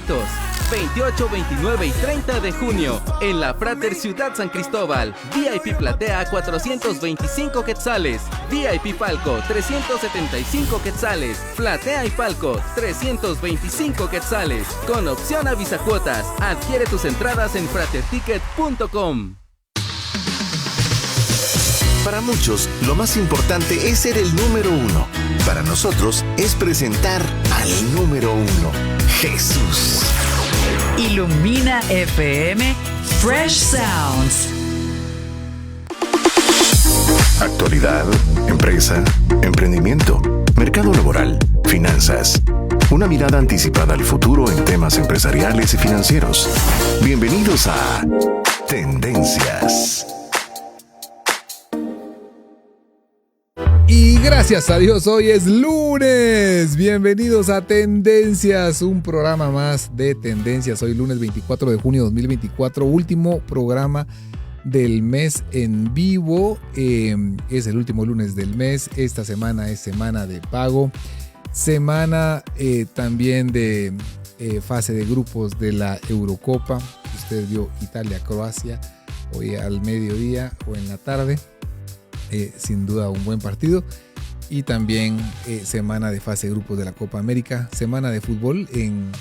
directos. 28, 29 y 30 de junio en la Frater Ciudad San Cristóbal. VIP Platea 425 quetzales. VIP Palco 375 quetzales. Platea y Palco 325 quetzales. Con opción a visacuotas. Adquiere tus entradas en fraterticket.com. Para muchos, lo más importante es ser el número uno. Para nosotros es presentar al número uno, Jesús. Ilumina FM Fresh Sounds. Actualidad, empresa, emprendimiento, mercado laboral, finanzas. Una mirada anticipada al futuro en temas empresariales y financieros. Bienvenidos a Tendencias. Y gracias a Dios, hoy es lunes. Bienvenidos a Tendencias, un programa más de Tendencias. Hoy lunes 24 de junio de 2024, último programa del mes en vivo. Es el último lunes del mes. Esta semana es semana de pago. Semana también de fase de grupos de la Eurocopa. Usted vio Italia-Croacia hoy al mediodía o en la tarde. Sin duda un buen partido. Y también semana de fase de grupos de la Copa América, semana de fútbol en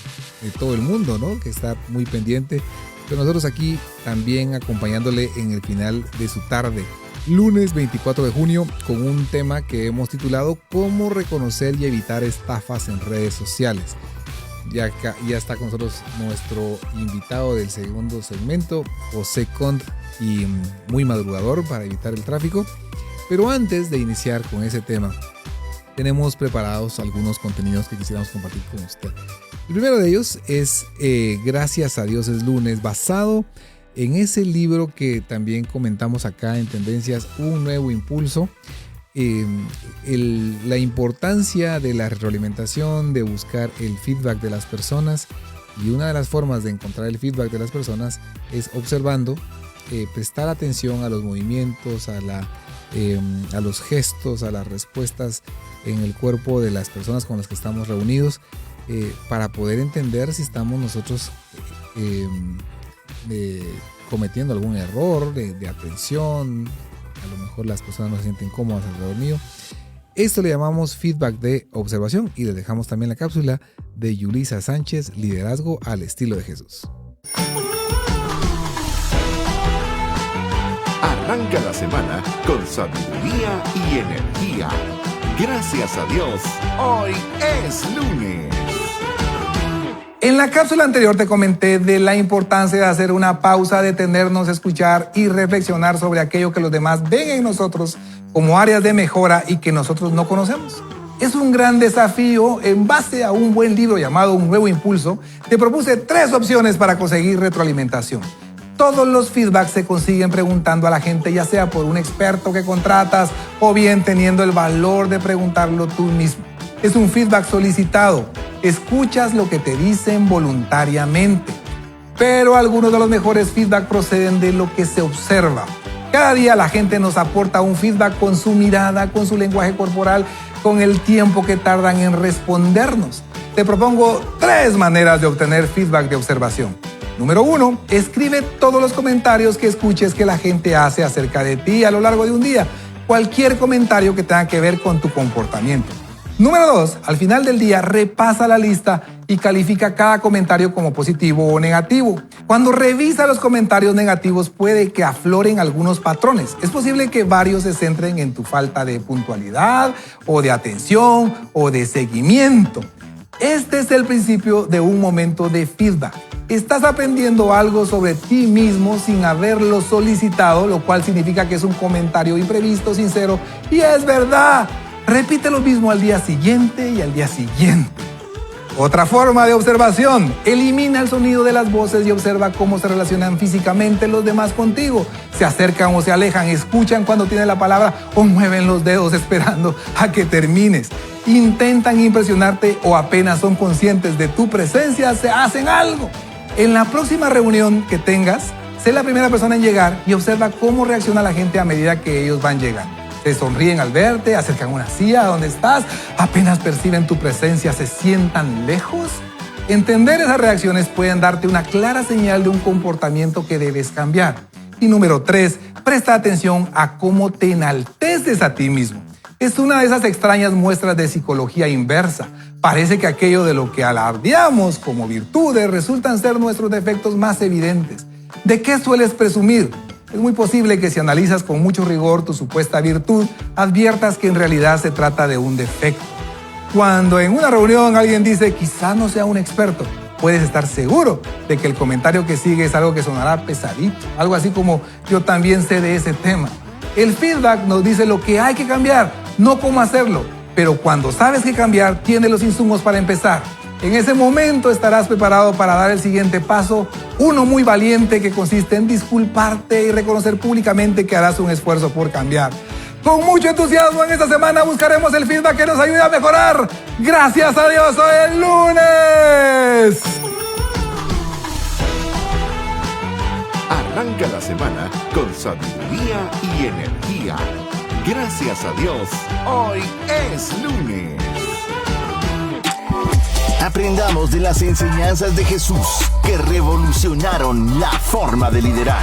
todo el mundo, ¿no? Que está muy pendiente. Pero nosotros aquí también acompañándole en el final de su tarde, lunes 24 de junio, con un tema que hemos titulado ¿Cómo reconocer y evitar estafas en redes sociales? Ya está con nosotros nuestro invitado del segundo segmento, José Cont, y muy madrugador para evitar el tráfico. Pero antes de iniciar con ese tema, tenemos preparados algunos contenidos que quisiéramos compartir con usted. El primero de ellos es Gracias a Dios es lunes, basado en ese libro que también comentamos acá en Tendencias, Un Nuevo Impulso. La importancia de la retroalimentación, de buscar el feedback de las personas, y una de las formas de encontrar el feedback de las personas es observando, prestar atención a los movimientos, a los gestos, a las respuestas en el cuerpo de las personas con las que estamos reunidos, para poder entender si estamos nosotros cometiendo algún error de atención. A lo mejor las personas no se sienten cómodas alrededor mío. Esto le llamamos feedback de observación, y les dejamos también la cápsula de Yulisa Sánchez, Liderazgo al estilo de Jesús. Arranca la semana con sabiduría y energía. Gracias a Dios, hoy es lunes. En la cápsula anterior te comenté de la importancia de hacer una pausa, detenernos, escuchar y reflexionar sobre aquello que los demás ven en nosotros como áreas de mejora y que nosotros no conocemos. Es un gran desafío. En base a un buen libro llamado Un Nuevo Impulso, te propuse 3 opciones para conseguir retroalimentación. Todos los feedbacks se consiguen preguntando a la gente, ya sea por un experto que contratas o bien teniendo el valor de preguntarlo tú mismo. Es un feedback solicitado. Escuchas lo que te dicen voluntariamente. Pero algunos de los mejores feedback proceden de lo que se observa. Cada día la gente nos aporta un feedback con su mirada, con su lenguaje corporal, con el tiempo que tardan en respondernos. Te propongo 3 maneras de obtener feedback de observación. Número 1, escribe todos los comentarios que escuches que la gente hace acerca de ti a lo largo de un día. Cualquier comentario que tenga que ver con tu comportamiento. Número 2, al final del día repasa la lista y califica cada comentario como positivo o negativo. Cuando revisa los comentarios negativos puede que afloren algunos patrones. Es posible que varios se centren en tu falta de puntualidad o de atención o de seguimiento. Este es el principio de un momento de feedback. Estás aprendiendo algo sobre ti mismo sin haberlo solicitado, lo cual significa que es un comentario imprevisto, sincero y es verdad. Repite lo mismo al día siguiente y al día siguiente. Otra forma de observación: elimina el sonido de las voces y observa cómo se relacionan físicamente los demás contigo. Se acercan o se alejan, escuchan cuando tienen la palabra o mueven los dedos esperando a que termines. Intentan impresionarte o apenas son conscientes de tu presencia, se hacen algo. En la próxima reunión que tengas, sé la primera persona en llegar y observa cómo reacciona la gente a medida que ellos van llegando. Se sonríen al verte, acercan una silla a donde estás, apenas perciben tu presencia, se sientan lejos. Entender esas reacciones pueden darte una clara señal de un comportamiento que debes cambiar. Y número 3, presta atención a cómo te enalteces a ti mismo. Es una de esas extrañas muestras de psicología inversa. Parece que aquello de lo que alardeamos como virtudes resultan ser nuestros defectos más evidentes. ¿De qué sueles presumir? Es muy posible que si analizas con mucho rigor tu supuesta virtud, adviertas que en realidad se trata de un defecto. Cuando en una reunión alguien dice quizá no sea un experto, puedes estar seguro de que el comentario que sigue es algo que sonará pesadito, algo así como yo también sé de ese tema. El feedback nos dice lo que hay que cambiar, no cómo hacerlo, pero cuando sabes qué cambiar, tienes los insumos para empezar. En ese momento estarás preparado para dar el siguiente paso, uno muy valiente que consiste en disculparte y reconocer públicamente que harás un esfuerzo por cambiar. Con mucho entusiasmo en esta semana buscaremos el feedback que nos ayude a mejorar. Gracias a Dios, hoy es lunes. Arranca la semana con sabiduría y energía. Gracias a Dios, hoy es lunes. Aprendamos de las enseñanzas de Jesús que revolucionaron la forma de liderar.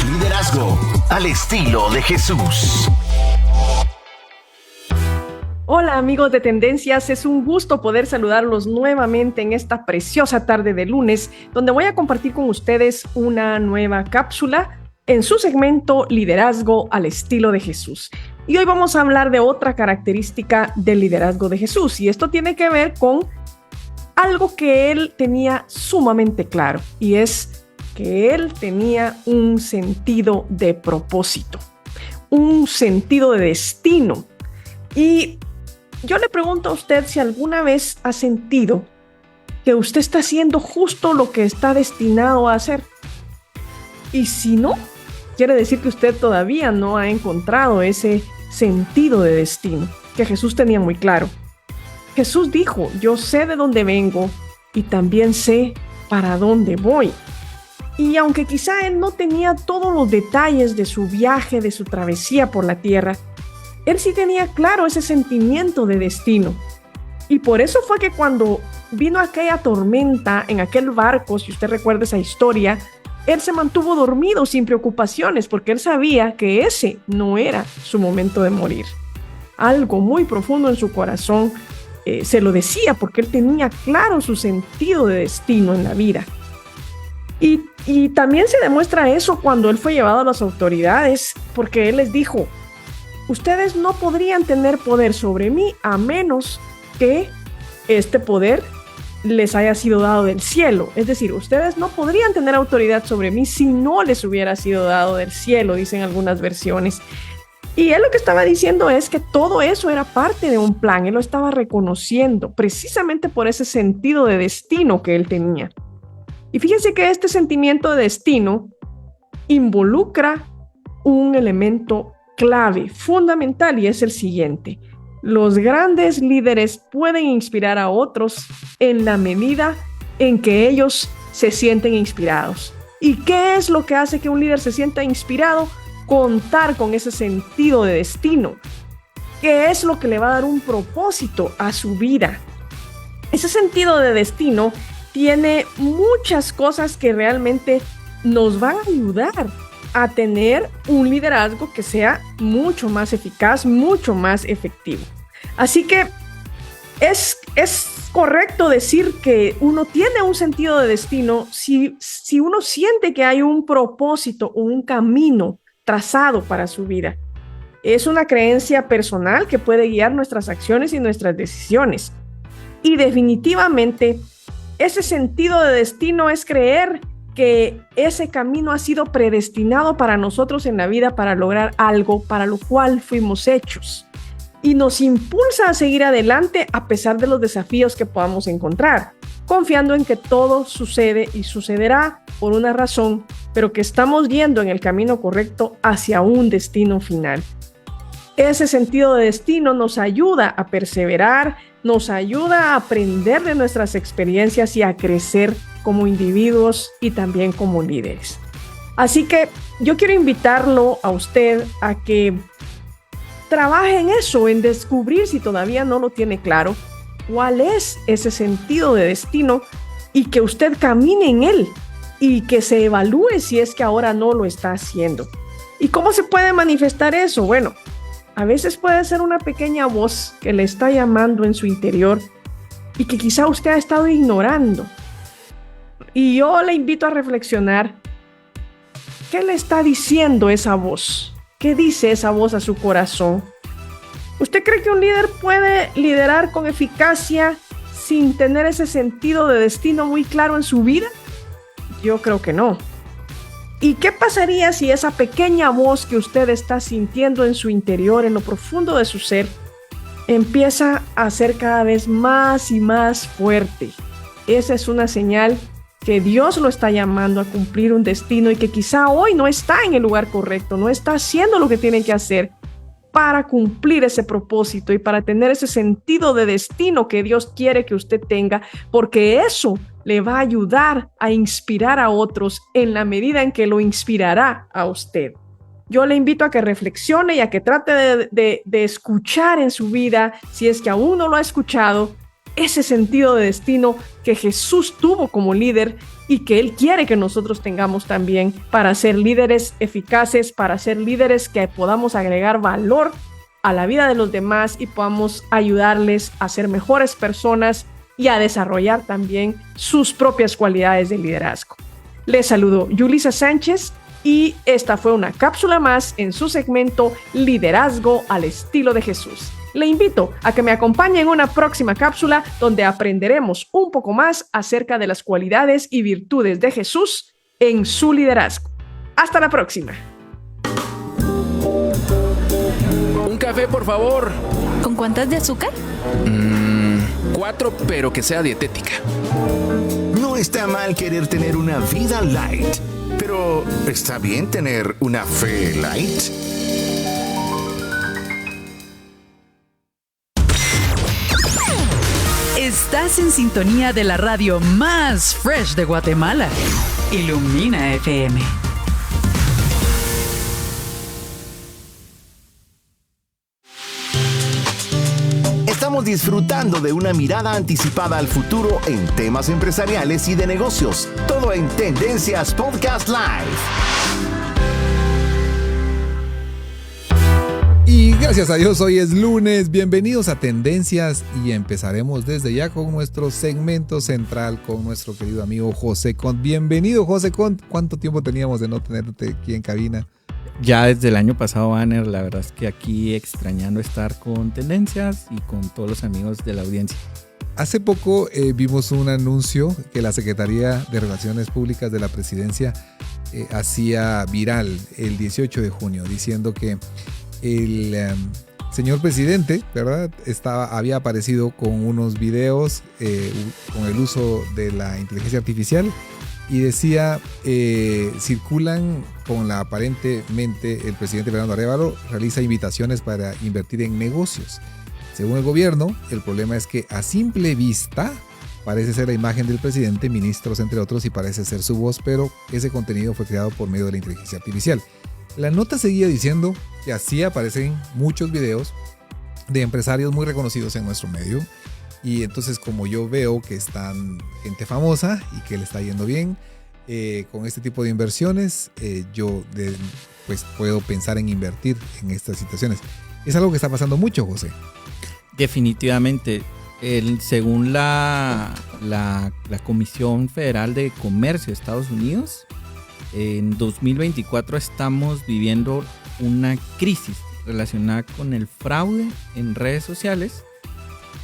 Liderazgo al estilo de Jesús. Hola amigos de Tendencias, es un gusto poder saludarlos nuevamente en esta preciosa tarde de lunes, donde voy a compartir con ustedes una nueva cápsula en su segmento Liderazgo al estilo de Jesús. Y hoy vamos a hablar de otra característica del liderazgo de Jesús, y esto tiene que ver con algo que él tenía sumamente claro, y es que él tenía un sentido de propósito, un sentido de destino. Y yo le pregunto a usted si alguna vez ha sentido que usted está haciendo justo lo que está destinado a hacer. Y si no, quiere decir que usted todavía no ha encontrado ese sentido de destino que Jesús tenía muy claro. Jesús dijo, yo sé de dónde vengo y también sé para dónde voy. Y aunque quizá él no tenía todos los detalles de su viaje, de su travesía por la tierra, él sí tenía claro ese sentimiento de destino. Y por eso fue que cuando vino aquella tormenta en aquel barco, si usted recuerda esa historia, él se mantuvo dormido sin preocupaciones porque él sabía que ese no era su momento de morir. Algo muy profundo en su corazón se lo decía porque él tenía claro su sentido de destino en la vida. Y también se demuestra eso cuando él fue llevado a las autoridades, porque él les dijo, ustedes no podrían tener poder sobre mí a menos que este poder les haya sido dado del cielo. Es decir, ustedes no podrían tener autoridad sobre mí si no les hubiera sido dado del cielo, dicen algunas versiones. Y él lo que estaba diciendo es que todo eso era parte de un plan. Él lo estaba reconociendo precisamente por ese sentido de destino que él tenía. Y fíjense que este sentimiento de destino involucra un elemento clave, fundamental, y es el siguiente. Los grandes líderes pueden inspirar a otros en la medida en que ellos se sienten inspirados. ¿Y qué es lo que hace que un líder se sienta inspirado? Contar con ese sentido de destino. ¿Qué es lo que le va a dar un propósito a su vida? Ese sentido de destino tiene muchas cosas que realmente nos van a ayudar a tener un liderazgo que sea mucho más eficaz, mucho más efectivo. Así que es correcto decir que uno tiene un sentido de destino si uno siente que hay un propósito o un camino trazado para su vida. Es una creencia personal que puede guiar nuestras acciones y nuestras decisiones. Y definitivamente, ese sentido de destino es creer que ese camino ha sido predestinado para nosotros en la vida para lograr algo para lo cual fuimos hechos. Y nos impulsa a seguir adelante a pesar de los desafíos que podamos encontrar, confiando en que todo sucede y sucederá por una razón, pero que estamos yendo en el camino correcto hacia un destino final. Ese sentido de destino nos ayuda a perseverar, nos ayuda a aprender de nuestras experiencias y a crecer como individuos y también como líderes. Así que yo quiero invitarlo a usted a que trabaje en eso, en descubrir, si todavía no lo tiene claro, cuál es ese sentido de destino y que usted camine en él y que se evalúe si es que ahora no lo está haciendo. ¿Y cómo se puede manifestar eso? Bueno, a veces puede ser una pequeña voz que le está llamando en su interior y que quizá usted ha estado ignorando. Y yo le invito a reflexionar. ¿Qué le está diciendo esa voz? ¿Qué dice esa voz a su corazón? ¿Usted cree que un líder puede liderar con eficacia sin tener ese sentido de destino muy claro en su vida? Yo creo que no. ¿Y qué pasaría si esa pequeña voz que usted está sintiendo en su interior, en lo profundo de su ser, empieza a ser cada vez más y más fuerte? Esa es una señal que Dios lo está llamando a cumplir un destino y que quizá hoy no está en el lugar correcto, no está haciendo lo que tiene que hacer para cumplir ese propósito y para tener ese sentido de destino que Dios quiere que usted tenga, porque eso le va a ayudar a inspirar a otros en la medida en que lo inspirará a usted. Yo le invito a que reflexione y a que trate de escuchar en su vida, si es que aún no lo ha escuchado, ese sentido de destino que Jesús tuvo como líder y que Él quiere que nosotros tengamos también para ser líderes eficaces, para ser líderes que podamos agregar valor a la vida de los demás y podamos ayudarles a ser mejores personas y a desarrollar también sus propias cualidades de liderazgo. Les saludo Yulisa Sánchez y esta fue una cápsula más en su segmento Liderazgo al estilo de Jesús. Le invito a que me acompañe en una próxima cápsula donde aprenderemos un poco más acerca de las cualidades y virtudes de Jesús en su liderazgo. Hasta la próxima. Un café, por favor. ¿Con cuántas de azúcar? 4, pero que sea dietética. No está mal querer tener una vida light, pero ¿está bien tener una fe light? Estás en sintonía de la radio más fresh de Guatemala. Ilumina FM. Estamos disfrutando de una mirada anticipada al futuro en temas empresariales y de negocios. Todo en Tendencias Podcast Live. Y gracias a Dios, hoy es lunes. Bienvenidos a Tendencias y empezaremos desde ya con nuestro segmento central con nuestro querido amigo José Cont. Bienvenido, José Cont. ¿Cuánto tiempo teníamos de no tenerte aquí en cabina? Ya desde el año pasado, Banner, la verdad es que aquí extrañando estar con Tendencias y con todos los amigos de la audiencia. Hace poco vimos un anuncio que la Secretaría de Relaciones Públicas de la Presidencia hacía viral el 18 de junio, diciendo que el señor presidente, ¿verdad?, había aparecido con unos videos con el uso de la inteligencia artificial y decía, circulan con la aparentemente el presidente Fernando Arévalo realiza invitaciones para invertir en negocios. Según el gobierno, el problema es que a simple vista parece ser la imagen del presidente, ministros entre otros, y parece ser su voz, pero ese contenido fue creado por medio de la inteligencia artificial. La nota seguía diciendo que así aparecen muchos videos de empresarios muy reconocidos en nuestro medio. Y entonces, como yo veo que están gente famosa y que le está yendo bien con este tipo de inversiones, yo pues puedo pensar en invertir en estas situaciones. Es algo que está pasando mucho, José. Definitivamente. Según la Comisión Federal de Comercio de Estados Unidos, en 2024 estamos viviendo una crisis relacionada con el fraude en redes sociales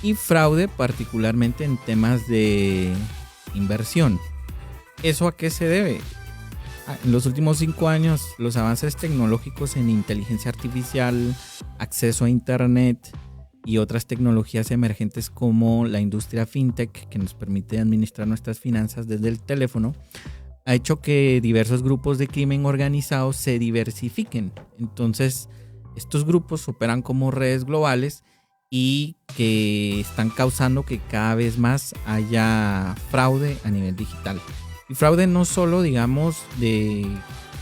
y fraude particularmente en temas de inversión. ¿Eso a qué se debe? En los últimos 5 años, los avances tecnológicos en inteligencia artificial, acceso a internet y otras tecnologías emergentes como la industria fintech, que nos permite administrar nuestras finanzas desde el teléfono, ha hecho que diversos grupos de crimen organizado se diversifiquen. Entonces, estos grupos operan como redes globales y que están causando que cada vez más haya fraude a nivel digital. Y fraude no solo, digamos, de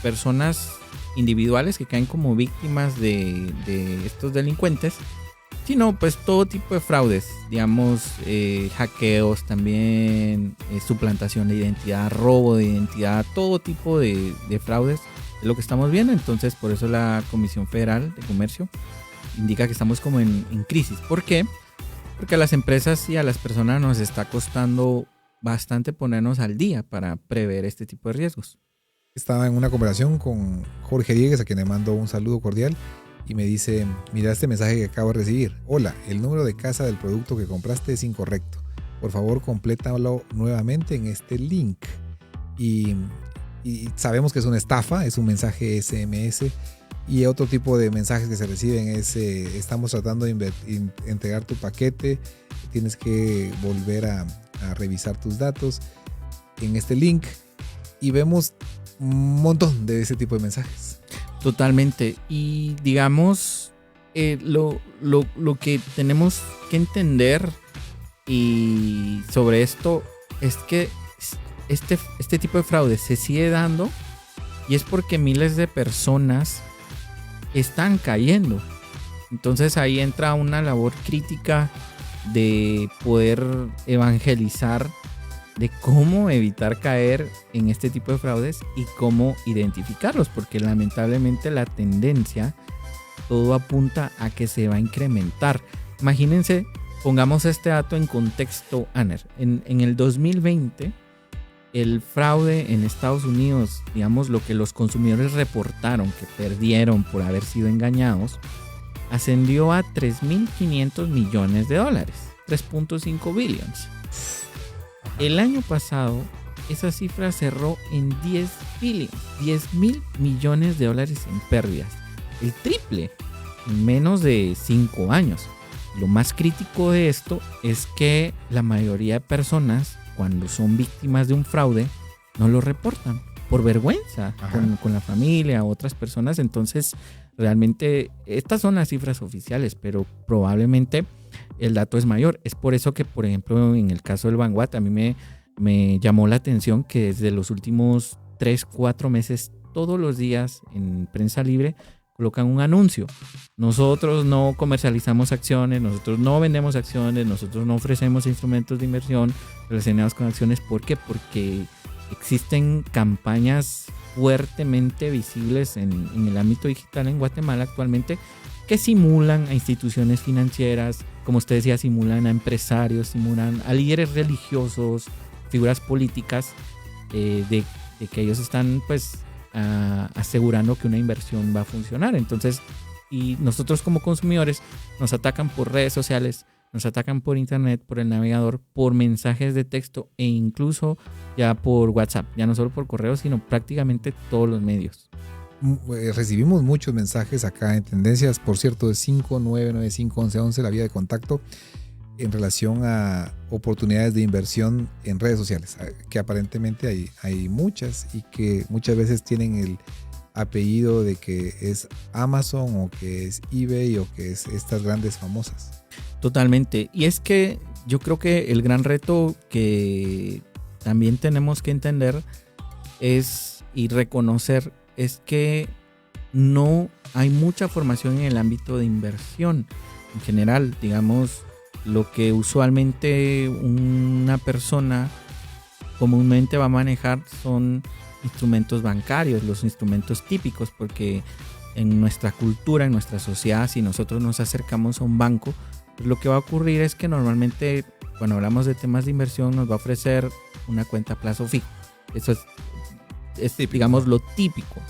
personas individuales que caen como víctimas de estos delincuentes, sino pues todo tipo de fraudes, digamos, hackeos también, suplantación de identidad, robo de identidad, todo tipo de fraudes es lo que estamos viendo. Entonces por eso la Comisión Federal de Comercio indica que estamos como en crisis. ¿Por qué? Porque a las empresas y a las personas nos está costando bastante ponernos al día para prever este tipo de riesgos. Estaba en una conversación con Jorge Diegues, a quien le mando un saludo cordial, y me dice: mira este mensaje que acabo de recibir. Hola, el número de casa del producto que compraste es incorrecto. Por favor, complétalo nuevamente en este link. Y sabemos que es una estafa, es un mensaje SMS. Y otro tipo de mensajes que se reciben es: estamos tratando de entregar tu paquete, tienes que volver a revisar tus datos en este link. Y vemos un montón de ese tipo de mensajes. Totalmente. Y digamos, lo que tenemos que entender y sobre esto es que este tipo de fraude se sigue dando, y es porque miles de personas están cayendo. Entonces ahí entra una labor crítica de poder evangelizar de cómo evitar caer en este tipo de fraudes y cómo identificarlos, porque lamentablemente la tendencia, todo apunta a que se va a incrementar. Imagínense, pongamos este dato en contexto, Aner. En el 2020, el fraude en Estados Unidos, digamos lo que los consumidores reportaron que perdieron por haber sido engañados, ascendió a $3.500 millones, 3.5 billions. El año pasado, esa cifra cerró en 10 mil millones de dólares en pérdidas. El triple en menos de 5 años. Lo más crítico de esto es que la mayoría de personas, cuando son víctimas de un fraude, no lo reportan por vergüenza con la familia o otras personas. Entonces, realmente, estas son las cifras oficiales, pero probablemente el dato es mayor. Es por eso que, por ejemplo, en el caso del Vanguard, a mí me llamó la atención que desde los últimos 3-4 meses, todos los días en Prensa Libre, colocan un anuncio. Nosotros no comercializamos acciones, nosotros no vendemos acciones, nosotros no ofrecemos instrumentos de inversión relacionados con acciones. ¿Por qué? Porque existen campañas fuertemente visibles en el ámbito digital en Guatemala actualmente, que simulan a instituciones financieras, como usted decía, simulan a empresarios, simulan a líderes religiosos, figuras políticas, de que ellos están pues asegurando que una inversión va a funcionar. Entonces, y nosotros como consumidores nos atacan por redes sociales, nos atacan por internet, por el navegador, por mensajes de texto e incluso ya por WhatsApp, ya no solo por correo, sino prácticamente todos los medios. Recibimos muchos mensajes acá en Tendencias, por cierto, de 59951111, la vía de contacto, en relación a oportunidades de inversión en redes sociales, que aparentemente hay muchas, y que muchas veces tienen el apellido de que es Amazon o que es eBay o que es estas grandes famosas. Totalmente. Y es que yo creo que el gran reto que también tenemos que entender y reconocer es que no hay mucha formación en el ámbito de inversión en general. Digamos, lo que usualmente una persona comúnmente va a manejar son instrumentos bancarios, los instrumentos típicos, porque en nuestra cultura, en nuestra sociedad, si nosotros nos acercamos a un banco, pues lo que va a ocurrir es que normalmente cuando hablamos de temas de inversión nos va a ofrecer una cuenta a plazo fijo. Eso es digamos, lo típico.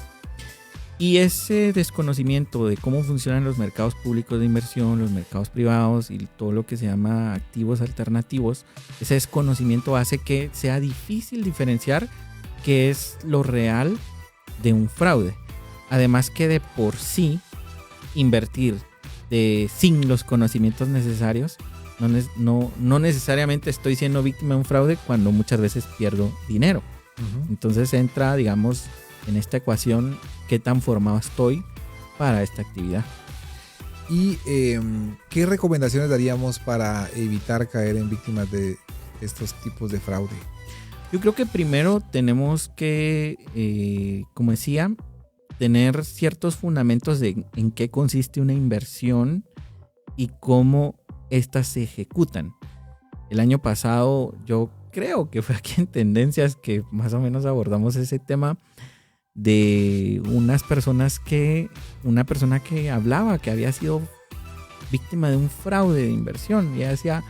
Y ese desconocimiento de cómo funcionan los mercados públicos de inversión, los mercados privados y todo lo que se llama activos alternativos, ese desconocimiento hace que sea difícil diferenciar qué es lo real de un fraude. Además que de por sí, invertir sin los conocimientos necesarios, no necesariamente estoy siendo víctima de un fraude cuando muchas veces pierdo dinero. Entonces entra, digamos, en esta ecuación qué tan formado estoy para esta actividad. ¿Y qué recomendaciones daríamos para evitar caer en víctimas de estos tipos de fraude? Yo creo que primero tenemos que, como decía, tener ciertos fundamentos de en qué consiste una inversión y cómo estas se ejecutan. El año pasado yo creo que fue aquí en Tendencias que más o menos abordamos ese tema de una persona que hablaba que había sido víctima de un fraude de inversión. Y ella decía,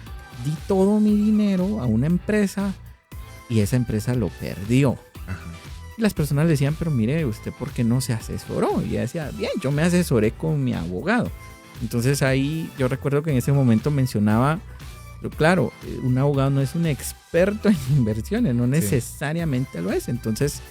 di todo mi dinero a una empresa y esa empresa lo perdió. Ajá. Y las personas le decían, pero mire, ¿usted por qué no se asesoró? Y ella decía, bien, yo me asesoré con mi abogado. Entonces ahí yo recuerdo que en ese momento mencionaba, pero claro, un abogado no es un experto en inversiones, no necesariamente lo es. Entonces,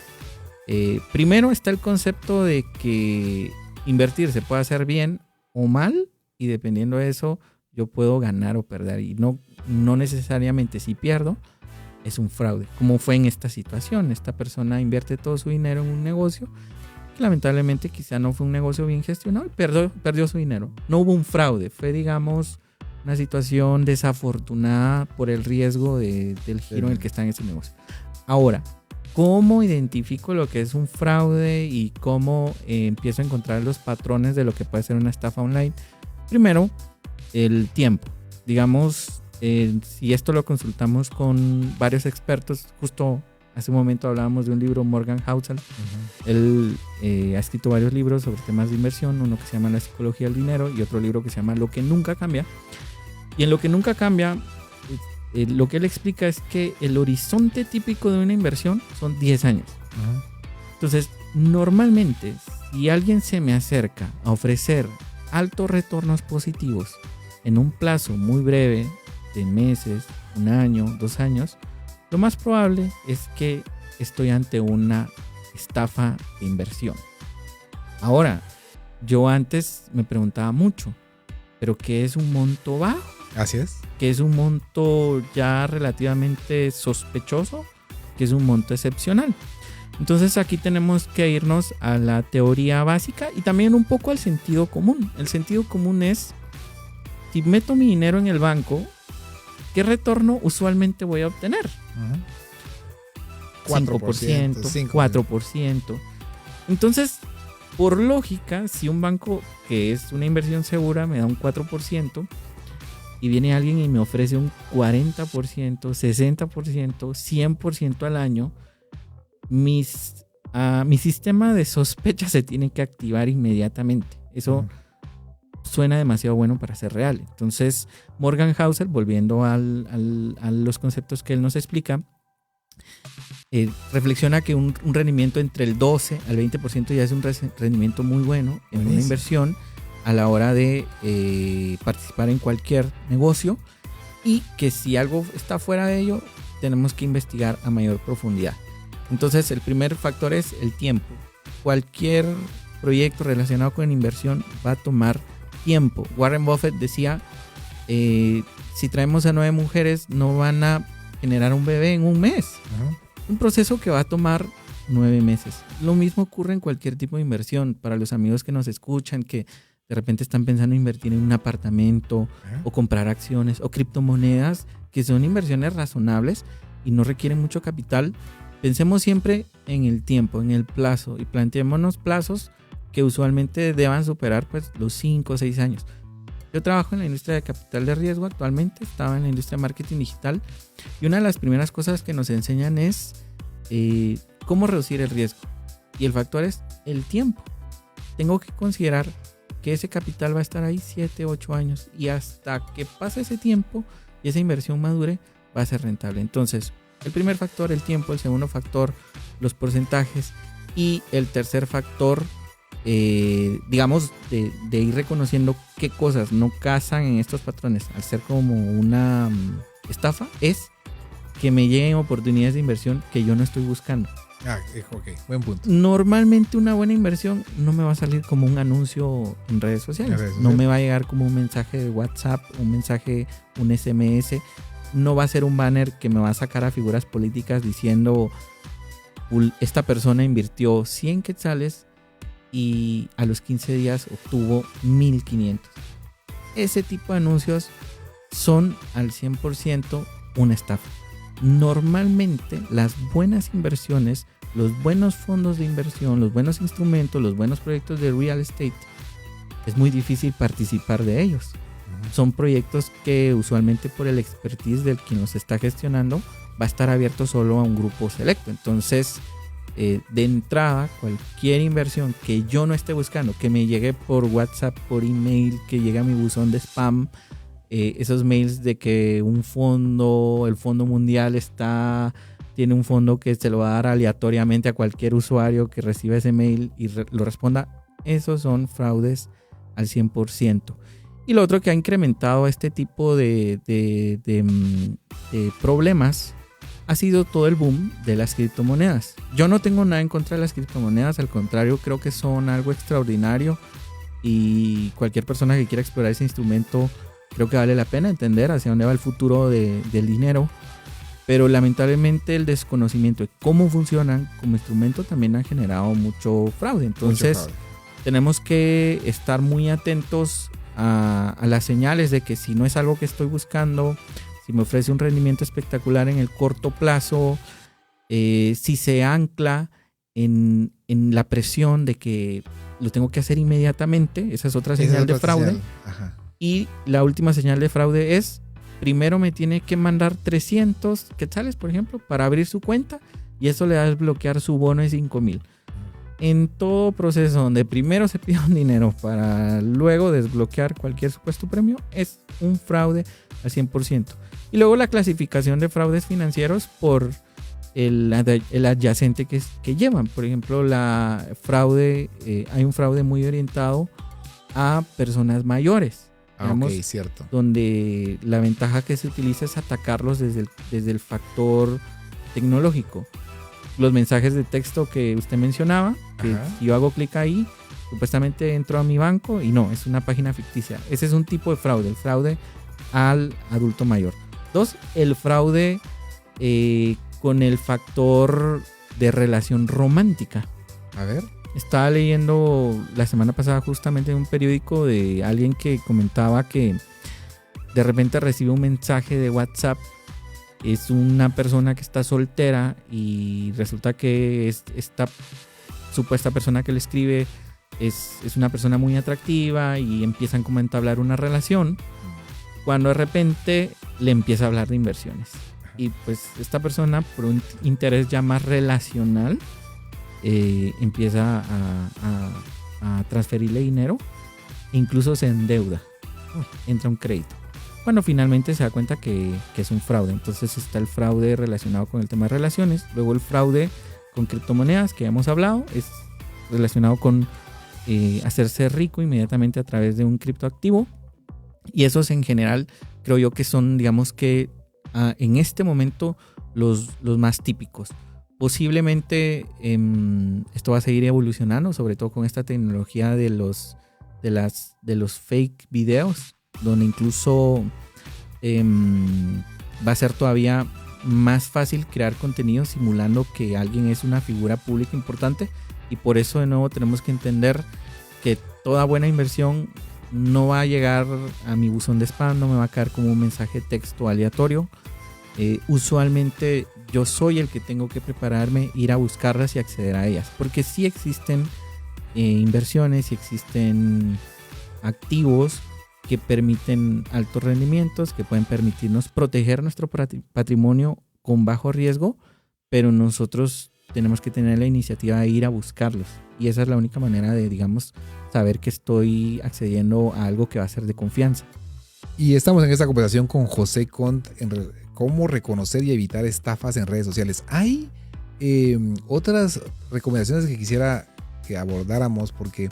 primero está el concepto de que invertir se puede hacer bien o mal, y dependiendo de eso yo puedo ganar o perder, y no necesariamente si pierdo es un fraude, como fue en esta situación. Esta persona invierte todo su dinero en un negocio que lamentablemente quizá no fue un negocio bien gestionado y perdió su dinero. No hubo un fraude, fue, digamos, una situación desafortunada por el riesgo del giro en el que está en ese negocio. Ahora, ¿cómo identifico lo que es un fraude y cómo empiezo a encontrar los patrones de lo que puede ser una estafa online? Primero, el tiempo. Digamos, si esto lo consultamos con varios expertos, justo hace un momento hablábamos de un libro, Morgan Housel. Uh-huh. Él ha escrito varios libros sobre temas de inversión, uno que se llama La psicología del dinero y otro libro que se llama Lo que nunca cambia. Y en Lo que nunca cambia, lo que él explica es que el horizonte típico de una inversión son 10 años. Uh-huh. Entonces, normalmente, si alguien se me acerca a ofrecer altos retornos positivos en un plazo muy breve, de meses, 1 año, 2 años, lo más probable es que estoy ante una estafa de inversión. Ahora, yo antes me preguntaba mucho, ¿pero qué es un monto bajo? Así es. ¿Qué es un monto ya relativamente sospechoso? ¿Qué es un monto excepcional? Entonces aquí tenemos que irnos a la teoría básica y también un poco al sentido común. El sentido común es, si meto mi dinero en el banco, ¿qué retorno usualmente voy a obtener? Uh-huh. 5%, 4%. Entonces, por lógica, si un banco que es una inversión segura me da un 4% y viene alguien y me ofrece un 40%, 60%, 100% al año, mi sistema de sospecha se tiene que activar inmediatamente. Eso suena demasiado bueno para ser real. Entonces, Morgan Housel, volviendo a los conceptos que él nos explica, reflexiona que un rendimiento entre el 12 al 20% ya es un rendimiento muy bueno en una inversión a la hora de participar en cualquier negocio, y que si algo está fuera de ello, tenemos que investigar a mayor profundidad. Entonces, el primer factor es el tiempo. Cualquier proyecto relacionado con inversión va a tomar tiempo. Warren Buffett decía, si traemos a 9 mujeres, no van a generar un bebé en un mes. Uh-huh. Un proceso que va a tomar 9 meses. Lo mismo ocurre en cualquier tipo de inversión. Para los amigos que nos escuchan, que de repente están pensando en invertir en un apartamento, uh-huh, o comprar acciones o criptomonedas, que son inversiones razonables y no requieren mucho capital, pensemos siempre en el tiempo, en el plazo, y planteémonos plazos que usualmente deban superar pues los 5 o 6 años. Yo trabajo en la industria de capital de riesgo actualmente, estaba en la industria de marketing digital, y una de las primeras cosas que nos enseñan es cómo reducir el riesgo, y el factor es el tiempo. Tengo que considerar que ese capital va a estar ahí 7, 8 años, y hasta que pase ese tiempo y esa inversión madure, va a ser rentable. Entonces, el primer factor, el tiempo; el segundo factor, los porcentajes; y el tercer factor, digamos, de ir reconociendo qué cosas no casan en estos patrones al ser como una estafa, es que me lleguen oportunidades de inversión que yo no estoy buscando. Ok, buen punto. Normalmente una buena inversión no me va a salir como un anuncio en redes sociales. No me va a llegar como un mensaje de WhatsApp, un SMS. No va a ser un banner que me va a sacar a figuras políticas diciendo, esta persona invirtió 100 quetzales y a los 15 días obtuvo 1,500. Ese tipo de anuncios son al 100% una estafa. Normalmente las buenas inversiones, los buenos fondos de inversión, los buenos instrumentos, los buenos proyectos de real estate, es muy difícil participar de ellos. Son proyectos que usualmente por el expertise del quien los está gestionando va a estar abierto solo a un grupo selecto. Entonces, de entrada, cualquier inversión que yo no esté buscando, que me llegue por WhatsApp, por email, que llegue a mi buzón de spam, esos mails de que el Fondo Mundial tiene un fondo que se lo va a dar aleatoriamente a cualquier usuario que reciba ese mail y lo responda, esos son fraudes al 100%. Y lo otro que ha incrementado este tipo de problemas ha sido todo el boom de las criptomonedas. Yo no tengo nada en contra de las criptomonedas, al contrario, creo que son algo extraordinario y cualquier persona que quiera explorar ese instrumento creo que vale la pena entender hacia dónde va el futuro del dinero. Pero lamentablemente el desconocimiento de cómo funcionan como instrumento también ha generado mucho fraude. Entonces tenemos que estar muy atentos a las señales de que si no es algo que estoy buscando, si me ofrece un rendimiento espectacular en el corto plazo, si se ancla en la presión de que lo tengo que hacer inmediatamente, esa es otra señal de fraude. Y la última señal de fraude es, primero me tiene que mandar 300 quetzales, por ejemplo, para abrir su cuenta y eso le va a desbloquear su bono de 5,000. En todo proceso donde primero se pide un dinero para luego desbloquear cualquier supuesto premio, es un fraude al 100%. Y luego la clasificación de fraudes financieros por el adyacente que llevan. Por ejemplo, hay un fraude muy orientado a personas mayores. Digamos, cierto. Donde la ventaja que se utiliza es atacarlos desde el factor tecnológico. Los mensajes de texto que usted mencionaba, que si yo hago clic ahí, supuestamente entro a mi banco y no, es una página ficticia. Ese es un tipo de fraude, el fraude al adulto mayor. 2, el fraude con el factor de relación romántica. A ver. Estaba leyendo la semana pasada justamente en un periódico de alguien que comentaba que de repente recibe un mensaje de WhatsApp. Es una persona que está soltera y resulta que esta supuesta persona que le escribe es una persona muy atractiva y empiezan como a entablar una relación, cuando de repente le empieza a hablar de inversiones. Y pues esta persona, por un interés ya más relacional, empieza a transferirle dinero e incluso se endeuda, entra un crédito, cuando finalmente se da cuenta que es un fraude. Entonces está el fraude relacionado con el tema de relaciones. Luego el fraude con criptomonedas, que ya hemos hablado, es relacionado con hacerse rico inmediatamente a través de un criptoactivo. Y esos en general creo yo que son, digamos que en este momento los más típicos. Posiblemente esto va a seguir evolucionando, sobre todo con esta tecnología de los fake videos, donde incluso va a ser todavía más fácil crear contenido simulando que alguien es una figura pública importante. Y por eso de nuevo tenemos que entender que toda buena inversión no va a llegar a mi buzón de spam, no me va a caer como un mensaje de texto aleatorio. Usualmente yo soy el que tengo que prepararme, ir a buscarlas y acceder a ellas, porque sí existen inversiones, sí existen activos que permiten altos rendimientos, que pueden permitirnos proteger nuestro patrimonio con bajo riesgo, pero nosotros tenemos que tener la iniciativa de ir a buscarlos. Y esa es la única manera de, digamos, saber que estoy accediendo a algo que va a ser de confianza. Y estamos en esta conversación con José Cont en cómo reconocer y evitar estafas en redes sociales. Hay otras recomendaciones que quisiera que abordáramos, porque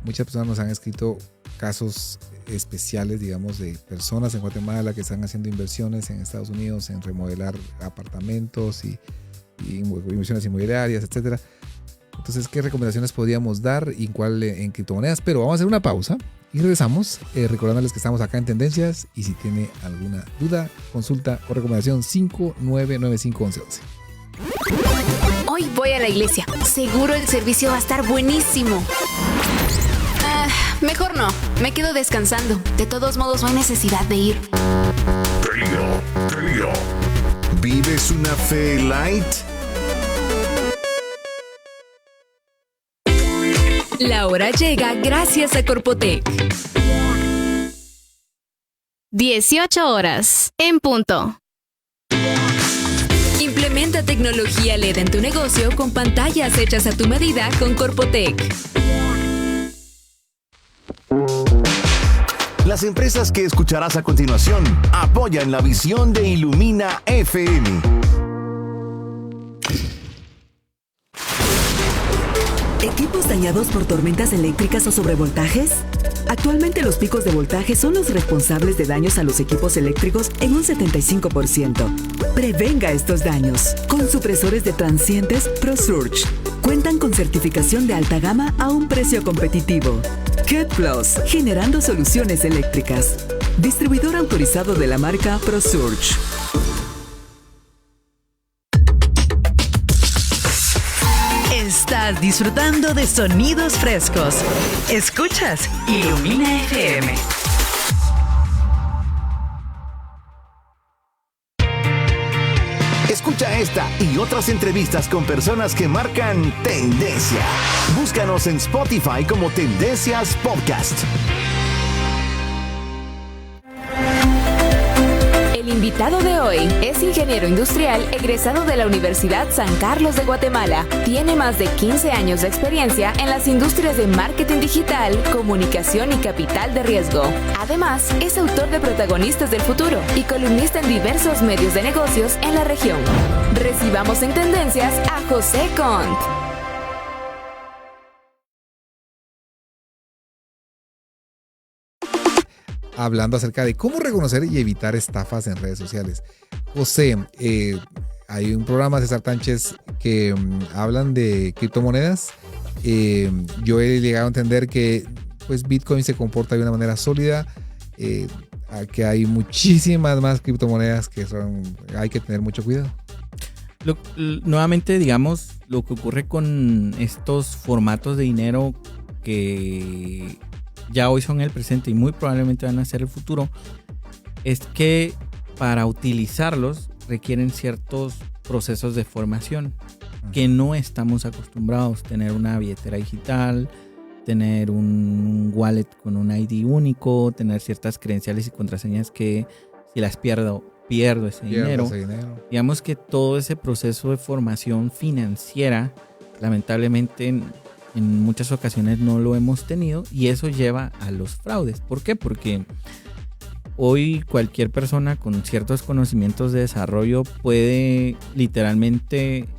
muchas personas nos han escrito casos especiales, digamos, de personas en Guatemala que están haciendo inversiones en Estados Unidos en remodelar apartamentos y inversiones inmobiliarias, etcétera. Entonces, ¿qué recomendaciones podríamos dar y cuál en criptomonedas? Pero vamos a hacer una pausa y regresamos recordándoles que estamos acá en Tendencias, y si tiene alguna duda, consulta o recomendación 59951111. Hoy voy a la iglesia. Seguro el servicio va a estar buenísimo. Mejor no, me quedo descansando. De todos modos, no hay necesidad de ir. Trío. ¿Vives una fe light? La hora llega gracias a Corpotec. 18 horas, en punto. Implementa tecnología LED en tu negocio con pantallas hechas a tu medida con Corpotec. Las empresas que escucharás a continuación apoyan la visión de Ilumina FM. ¿Equipos dañados por tormentas eléctricas o sobrevoltajes? Actualmente los picos de voltaje son los responsables de daños a los equipos eléctricos en un 75%. Prevenga estos daños con supresores de transientes ProSurge. Cuentan con certificación de alta gama a un precio competitivo. Cat Plus, generando soluciones eléctricas. Distribuidor autorizado de la marca ProSurge. Estás disfrutando de sonidos frescos. Escuchas Ilumina FM. Escucha esta y otras entrevistas con personas que marcan tendencia. Búscanos en Spotify como Tendencias Podcast. El invitado de hoy es ingeniero industrial egresado de la Universidad San Carlos de Guatemala. Tiene más de 15 años de experiencia en las industrias de marketing digital, comunicación y capital de riesgo. Además, es autor de Protagonistas del Futuro y columnista en diversos medios de negocios en la región. Recibamos en Tendencias a José Cont. Hablando acerca de cómo reconocer y evitar estafas en redes sociales. José, hay un programa, César Tánchez, que hablan de criptomonedas. Yo he llegado a entender que pues, Bitcoin se comporta de una manera sólida, que hay muchísimas más criptomonedas que hay que tener mucho cuidado. Nuevamente, digamos, lo que ocurre con estos formatos de dinero que ya hoy son el presente y muy probablemente van a ser el futuro, es que para utilizarlos requieren ciertos procesos de formación que no estamos acostumbrados. Tener una billetera digital, tener un wallet con un ID único, tener ciertas credenciales y contraseñas que si las pierdo ese dinero. Digamos que todo ese proceso de formación financiera, lamentablemente en muchas ocasiones no lo hemos tenido, y eso lleva a los fraudes. ¿Por qué? Porque hoy cualquier persona con ciertos conocimientos de desarrollo puede literalmente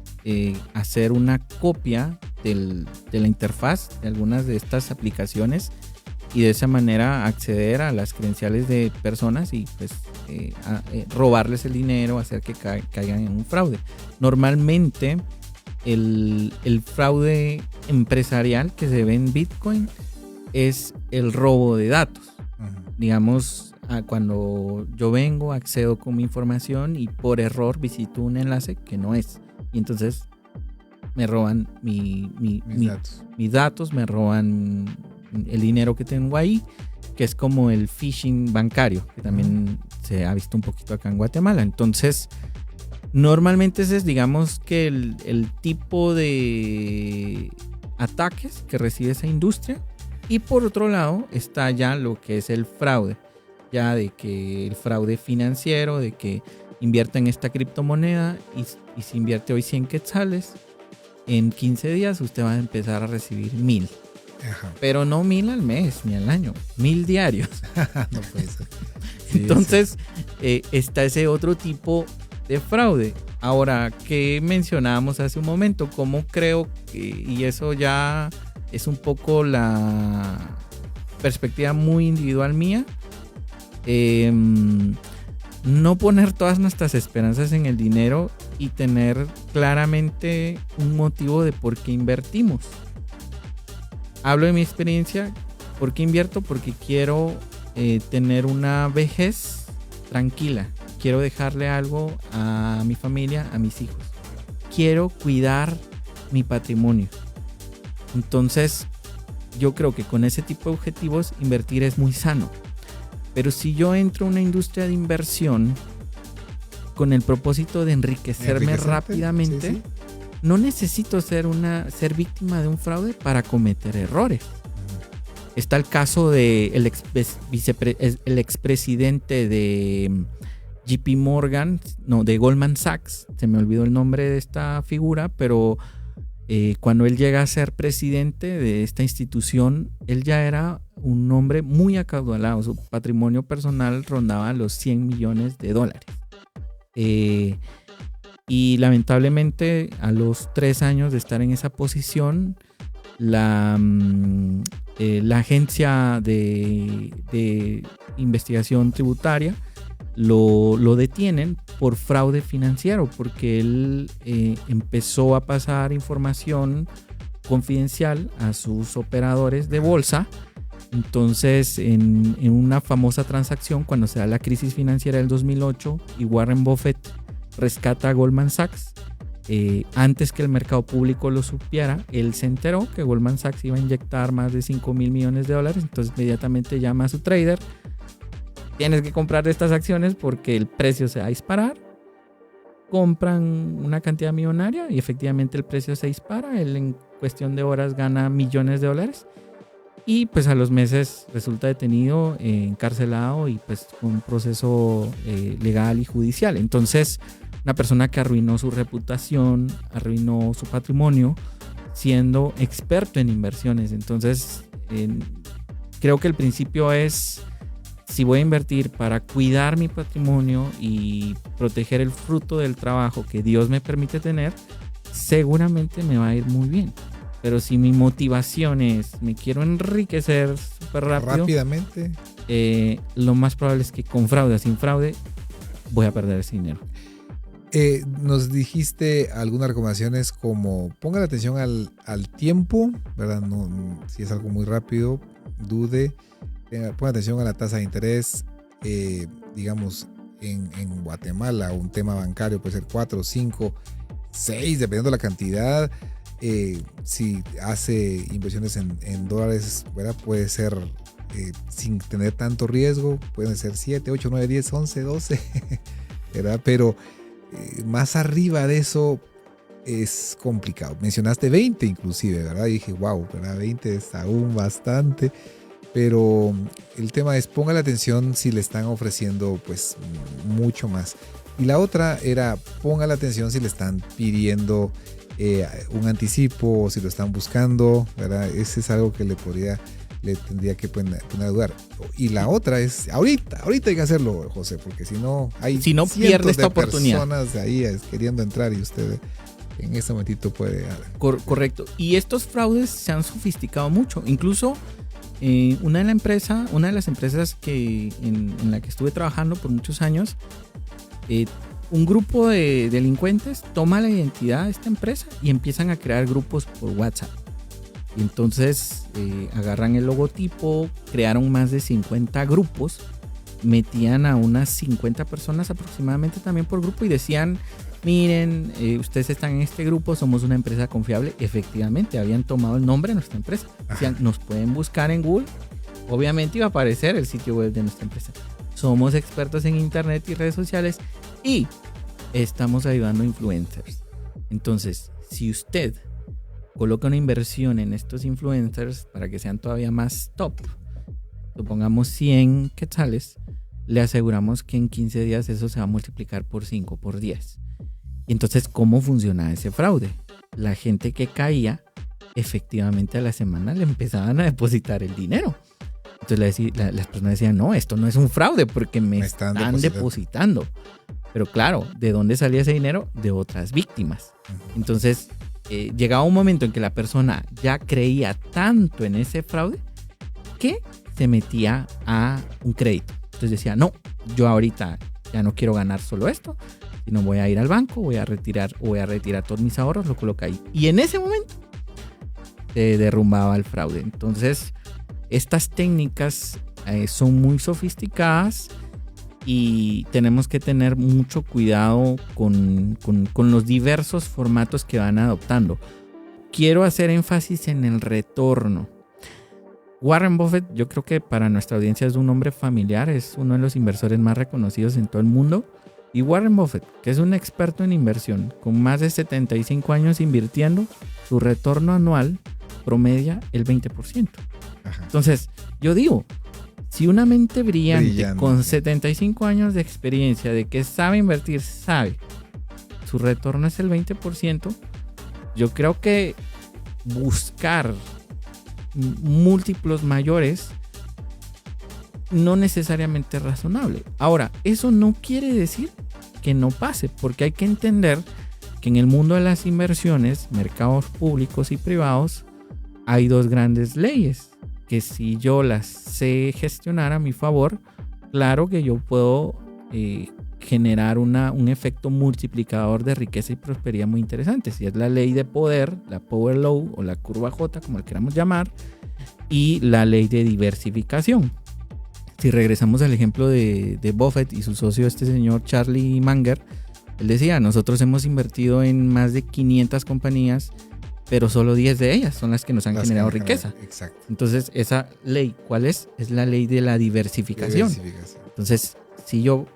hacer una copia de la interfaz de algunas de estas aplicaciones y de esa manera acceder a las credenciales de personas y pues robarles el dinero, hacer que caigan en un fraude. Normalmente el fraude empresarial que se ve en Bitcoin es el robo de datos. Digamos, cuando yo vengo, accedo con mi información y por error visito un enlace que no es, y entonces me roban mis datos, me roban el dinero que tengo ahí, que es como el phishing bancario, que también se ha visto un poquito acá en Guatemala. Entonces, normalmente ese es, digamos, que el tipo de ataques que recibe esa industria. Y por otro lado está ya lo que es el fraude, ya de que el fraude financiero, de que invierta en esta criptomoneda y si invierte hoy 100 quetzales, en 15 días usted va a empezar a recibir 1000. Ajá. Pero no 1000 al mes ni al año, 1000 diarios. No puede ser. Sí, entonces está ese otro tipo de fraude. Ahora, que mencionábamos hace un momento, cómo creo que, y eso ya es un poco la perspectiva muy individual mía, no poner todas nuestras esperanzas en el dinero y tener claramente un motivo de por qué invertimos. Hablo de mi experiencia. ¿Por qué invierto? Porque quiero tener una vejez tranquila. Quiero dejarle algo a mi familia, a mis hijos. Quiero cuidar mi patrimonio. Entonces, yo creo que con ese tipo de objetivos invertir es muy sano. Pero si yo entro a una industria de inversión con el propósito de enriquecerme rápidamente, sí. No necesito ser víctima de un fraude para cometer errores. Está el caso de el expresidente de JP Morgan, no, de Goldman Sachs, se me olvidó el nombre de esta figura, pero cuando él llega a ser presidente de esta institución, él ya era un hombre muy acaudalado, su patrimonio personal rondaba los $100 millones. Y lamentablemente a los 3 años de estar en esa posición, la agencia de investigación tributaria lo detienen por fraude financiero, porque él empezó a pasar información confidencial a sus operadores de bolsa. Entonces, en una famosa transacción, cuando se da la crisis financiera del 2008 y Warren Buffett rescata a Goldman Sachs, antes que el mercado público lo supiera, él se enteró que Goldman Sachs iba a inyectar más de $5,000 millones. Entonces inmediatamente llama a su trader: tienes que comprar estas acciones porque el precio se va a disparar. Compran una cantidad millonaria y efectivamente el precio se dispara. Él en cuestión de horas gana $millones. Y pues a los meses resulta detenido, encarcelado y pues con un proceso legal y judicial. Entonces, una persona que arruinó su reputación, arruinó su patrimonio, siendo experto en inversiones. Entonces, creo que el principio es: si voy a invertir para cuidar mi patrimonio y proteger el fruto del trabajo que Dios me permite tener, seguramente me va a ir muy bien. Pero si mi motivación es me quiero enriquecer súper rápidamente, lo más probable es que con fraude o sin fraude voy a perder ese dinero. Nos dijiste algunas recomendaciones como ponga la atención al tiempo, ¿verdad? No, si es algo muy rápido, dude. Ponga atención a la tasa de interés. Digamos, en Guatemala, un tema bancario puede ser 4, 5, 6, dependiendo de la cantidad. Si hace inversiones en dólares, ¿verdad? Puede ser sin tener tanto riesgo, pueden ser 7, 8, 9, 10, 11, 12, ¿verdad? Pero más arriba de eso es complicado. Mencionaste 20 inclusive, ¿verdad? Y dije, wow, ¿verdad? 20 es aún bastante. Pero el tema es ponga la atención si le están ofreciendo pues mucho más. Y la otra era ponga la atención si le están pidiendo un anticipo o si lo están buscando, ¿verdad? Ese es algo que le tendría que poner a dudar. Y la otra es ahorita hay que hacerlo, José, porque si no pierde esta oportunidad. Personas de ahí queriendo entrar y usted en ese momentito puede. Correcto. Y estos fraudes se han sofisticado mucho. Incluso una de las empresas en la que estuve trabajando por muchos años, un grupo de delincuentes toma la identidad de esta empresa y empiezan a crear grupos por WhatsApp. Y entonces agarran el logotipo, crearon más de 50 grupos, metían a unas 50 personas aproximadamente también por grupo y decían: miren, ustedes están en este grupo, somos una empresa confiable. Efectivamente, habían tomado el nombre de nuestra empresa. Decían, nos pueden buscar en Google. Obviamente iba a aparecer el sitio web de nuestra empresa. Somos expertos en internet y redes sociales y estamos ayudando a influencers. Entonces, si usted coloca una inversión en estos influencers para que sean todavía más top, supongamos 100 quetzales, le aseguramos que en 15 días eso se va a multiplicar por 5, por 10. Y entonces, ¿cómo funciona ese fraude? La gente que caía, efectivamente a la semana le empezaban a depositar el dinero. Entonces las personas decían: no, esto no es un fraude porque me están depositando. Pero claro, ¿de dónde salía ese dinero? De otras víctimas. Entonces, llegaba un momento en que la persona ya creía tanto en ese fraude que se metía a un crédito. Entonces decía: no, yo ahorita ya no quiero ganar solo esto, sino voy a ir al banco, voy a retirar todos mis ahorros, lo coloca ahí. Y en ese momento se derrumbaba el fraude. Entonces, estas técnicas son muy sofisticadas y tenemos que tener mucho cuidado con los diversos formatos que van adoptando. Quiero hacer énfasis en el retorno. Warren Buffett, yo creo que para nuestra audiencia es un hombre familiar, es uno de los inversores más reconocidos en todo el mundo. Y Warren Buffett, que es un experto en inversión, con más de 75 años invirtiendo, su retorno anual promedia el 20%. Ajá. Entonces, yo digo, si una mente brillante con 75 años de experiencia, de que sabe invertir, sabe, su retorno es el 20%, yo creo que buscar múltiplos mayores no necesariamente es razonable. Ahora, eso no quiere decir que no pase, porque hay que entender que en el mundo de las inversiones, mercados públicos y privados, hay dos grandes leyes que si yo las sé gestionar a mi favor, claro que yo puedo generar un efecto multiplicador de riqueza y prosperidad muy interesante. Si es la ley de poder, la Power Law o la curva J, como la queramos llamar, y la ley de diversificación. Si regresamos al ejemplo de Buffett y su socio, este señor Charlie Munger, él decía, nosotros hemos invertido en más de 500 compañías, pero solo 10 de ellas son las que nos han generado riqueza. Exacto. Entonces, esa ley, ¿cuál es? Es la ley de la diversificación. Entonces, si yo,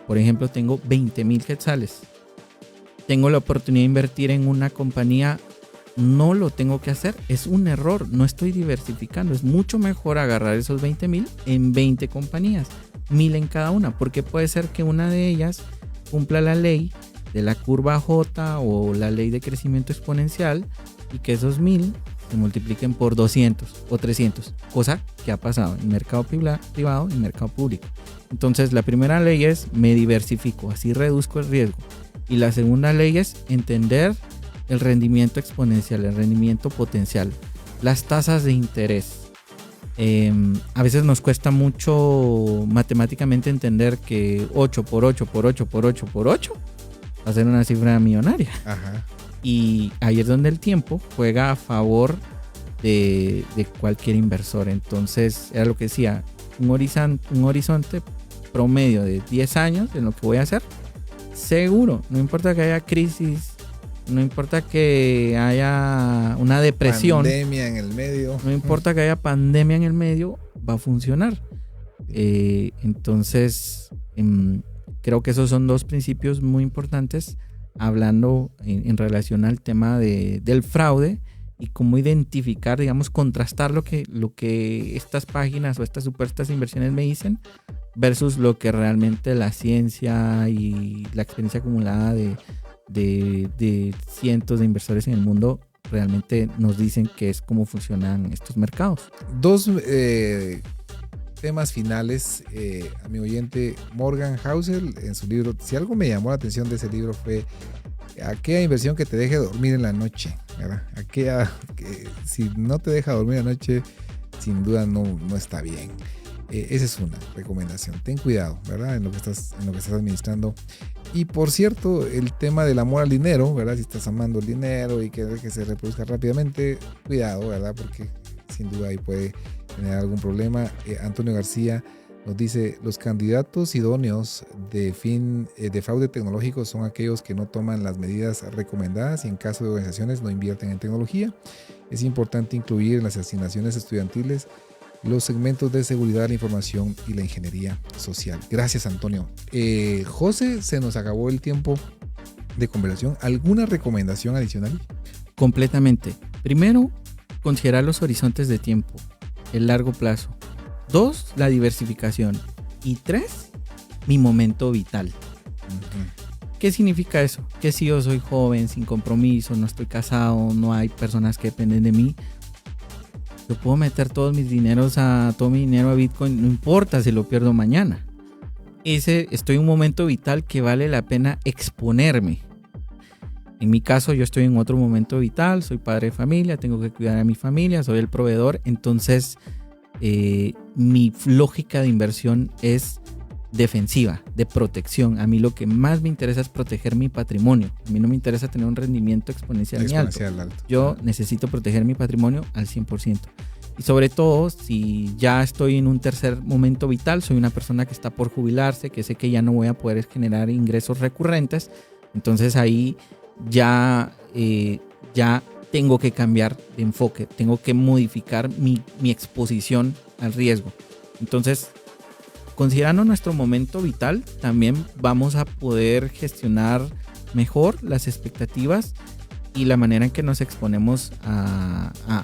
por ejemplo, tengo 20,000 quetzales, tengo la oportunidad de invertir en una compañía, no lo tengo que hacer, es un error, no estoy diversificando, es mucho mejor agarrar esos 20,000 en 20 compañías, 1,000 en cada una, porque puede ser que una de ellas cumpla la ley de la curva J o la ley de crecimiento exponencial y que esos 1,000 se multipliquen por 200 o 300, cosa que ha pasado en mercado privado y mercado público. Entonces la primera ley es me diversifico, así reduzco el riesgo, y la segunda ley es entender el rendimiento exponencial, el rendimiento potencial, las tasas de interés. A veces nos cuesta mucho matemáticamente entender que 8 por 8 por 8 por 8 por 8 va a ser una cifra millonaria. Ajá. Y ahí es donde el tiempo juega a favor de cualquier inversor. Entonces, era lo que decía, un horizonte promedio de 10 años en lo que voy a hacer, seguro, no importa que haya crisis, no importa que haya una depresión, pandemia en el medio, no importa que haya pandemia en el medio, va a funcionar. Entonces, creo que esos son dos principios muy importantes hablando en relación al tema del fraude y cómo identificar, digamos, contrastar lo que estas páginas o estas supuestas inversiones me dicen versus lo que realmente la ciencia y la experiencia acumulada de cientos de inversores en el mundo realmente nos dicen que es cómo funcionan estos mercados. Dos temas finales, amigo oyente. Morgan Housel en su libro, si algo me llamó la atención de ese libro fue aquella inversión que te deje dormir en la noche, ¿verdad? Aquella que si no te deja dormir en la noche, sin duda no está bien. Esa es una recomendación. Ten cuidado, ¿verdad? En lo que estás administrando. Y por cierto, el tema del amor al dinero, ¿verdad? Si estás amando el dinero y quieres que se reproduzca rápidamente, cuidado, ¿verdad? Porque sin duda ahí puede generar algún problema. Antonio García nos dice, los candidatos idóneos de fraude tecnológico son aquellos que no toman las medidas recomendadas y en caso de organizaciones no invierten en tecnología. Es importante incluir en las asignaciones estudiantiles los segmentos de seguridad de la información y la ingeniería social. Gracias, Antonio. José, se nos acabó el tiempo de conversación. ¿Alguna recomendación adicional? Completamente. Primero, considerar los horizontes de tiempo, el largo plazo. 2, la diversificación. Y 3, mi momento vital. ¿Qué significa eso? Que si yo soy joven, sin compromiso, no estoy casado, no hay personas que dependen de mí, yo puedo meter todo mi dinero a Bitcoin, no importa si lo pierdo mañana. Estoy en un momento vital que vale la pena exponerme. En mi caso, yo estoy en otro momento vital, soy padre de familia, tengo que cuidar a mi familia, soy el proveedor. Entonces, mi lógica de inversión es defensiva, de protección. A mí lo que más me interesa es proteger mi patrimonio. A mí no me interesa tener un rendimiento exponencial alto. Yo necesito proteger mi patrimonio al 100%. Y sobre todo, si ya estoy en un tercer momento vital, soy una persona que está por jubilarse, que sé que ya no voy a poder generar ingresos recurrentes, entonces ahí ya tengo que cambiar de enfoque, tengo que modificar mi exposición al riesgo. Entonces, considerando nuestro momento vital, también vamos a poder gestionar mejor las expectativas y la manera en que nos exponemos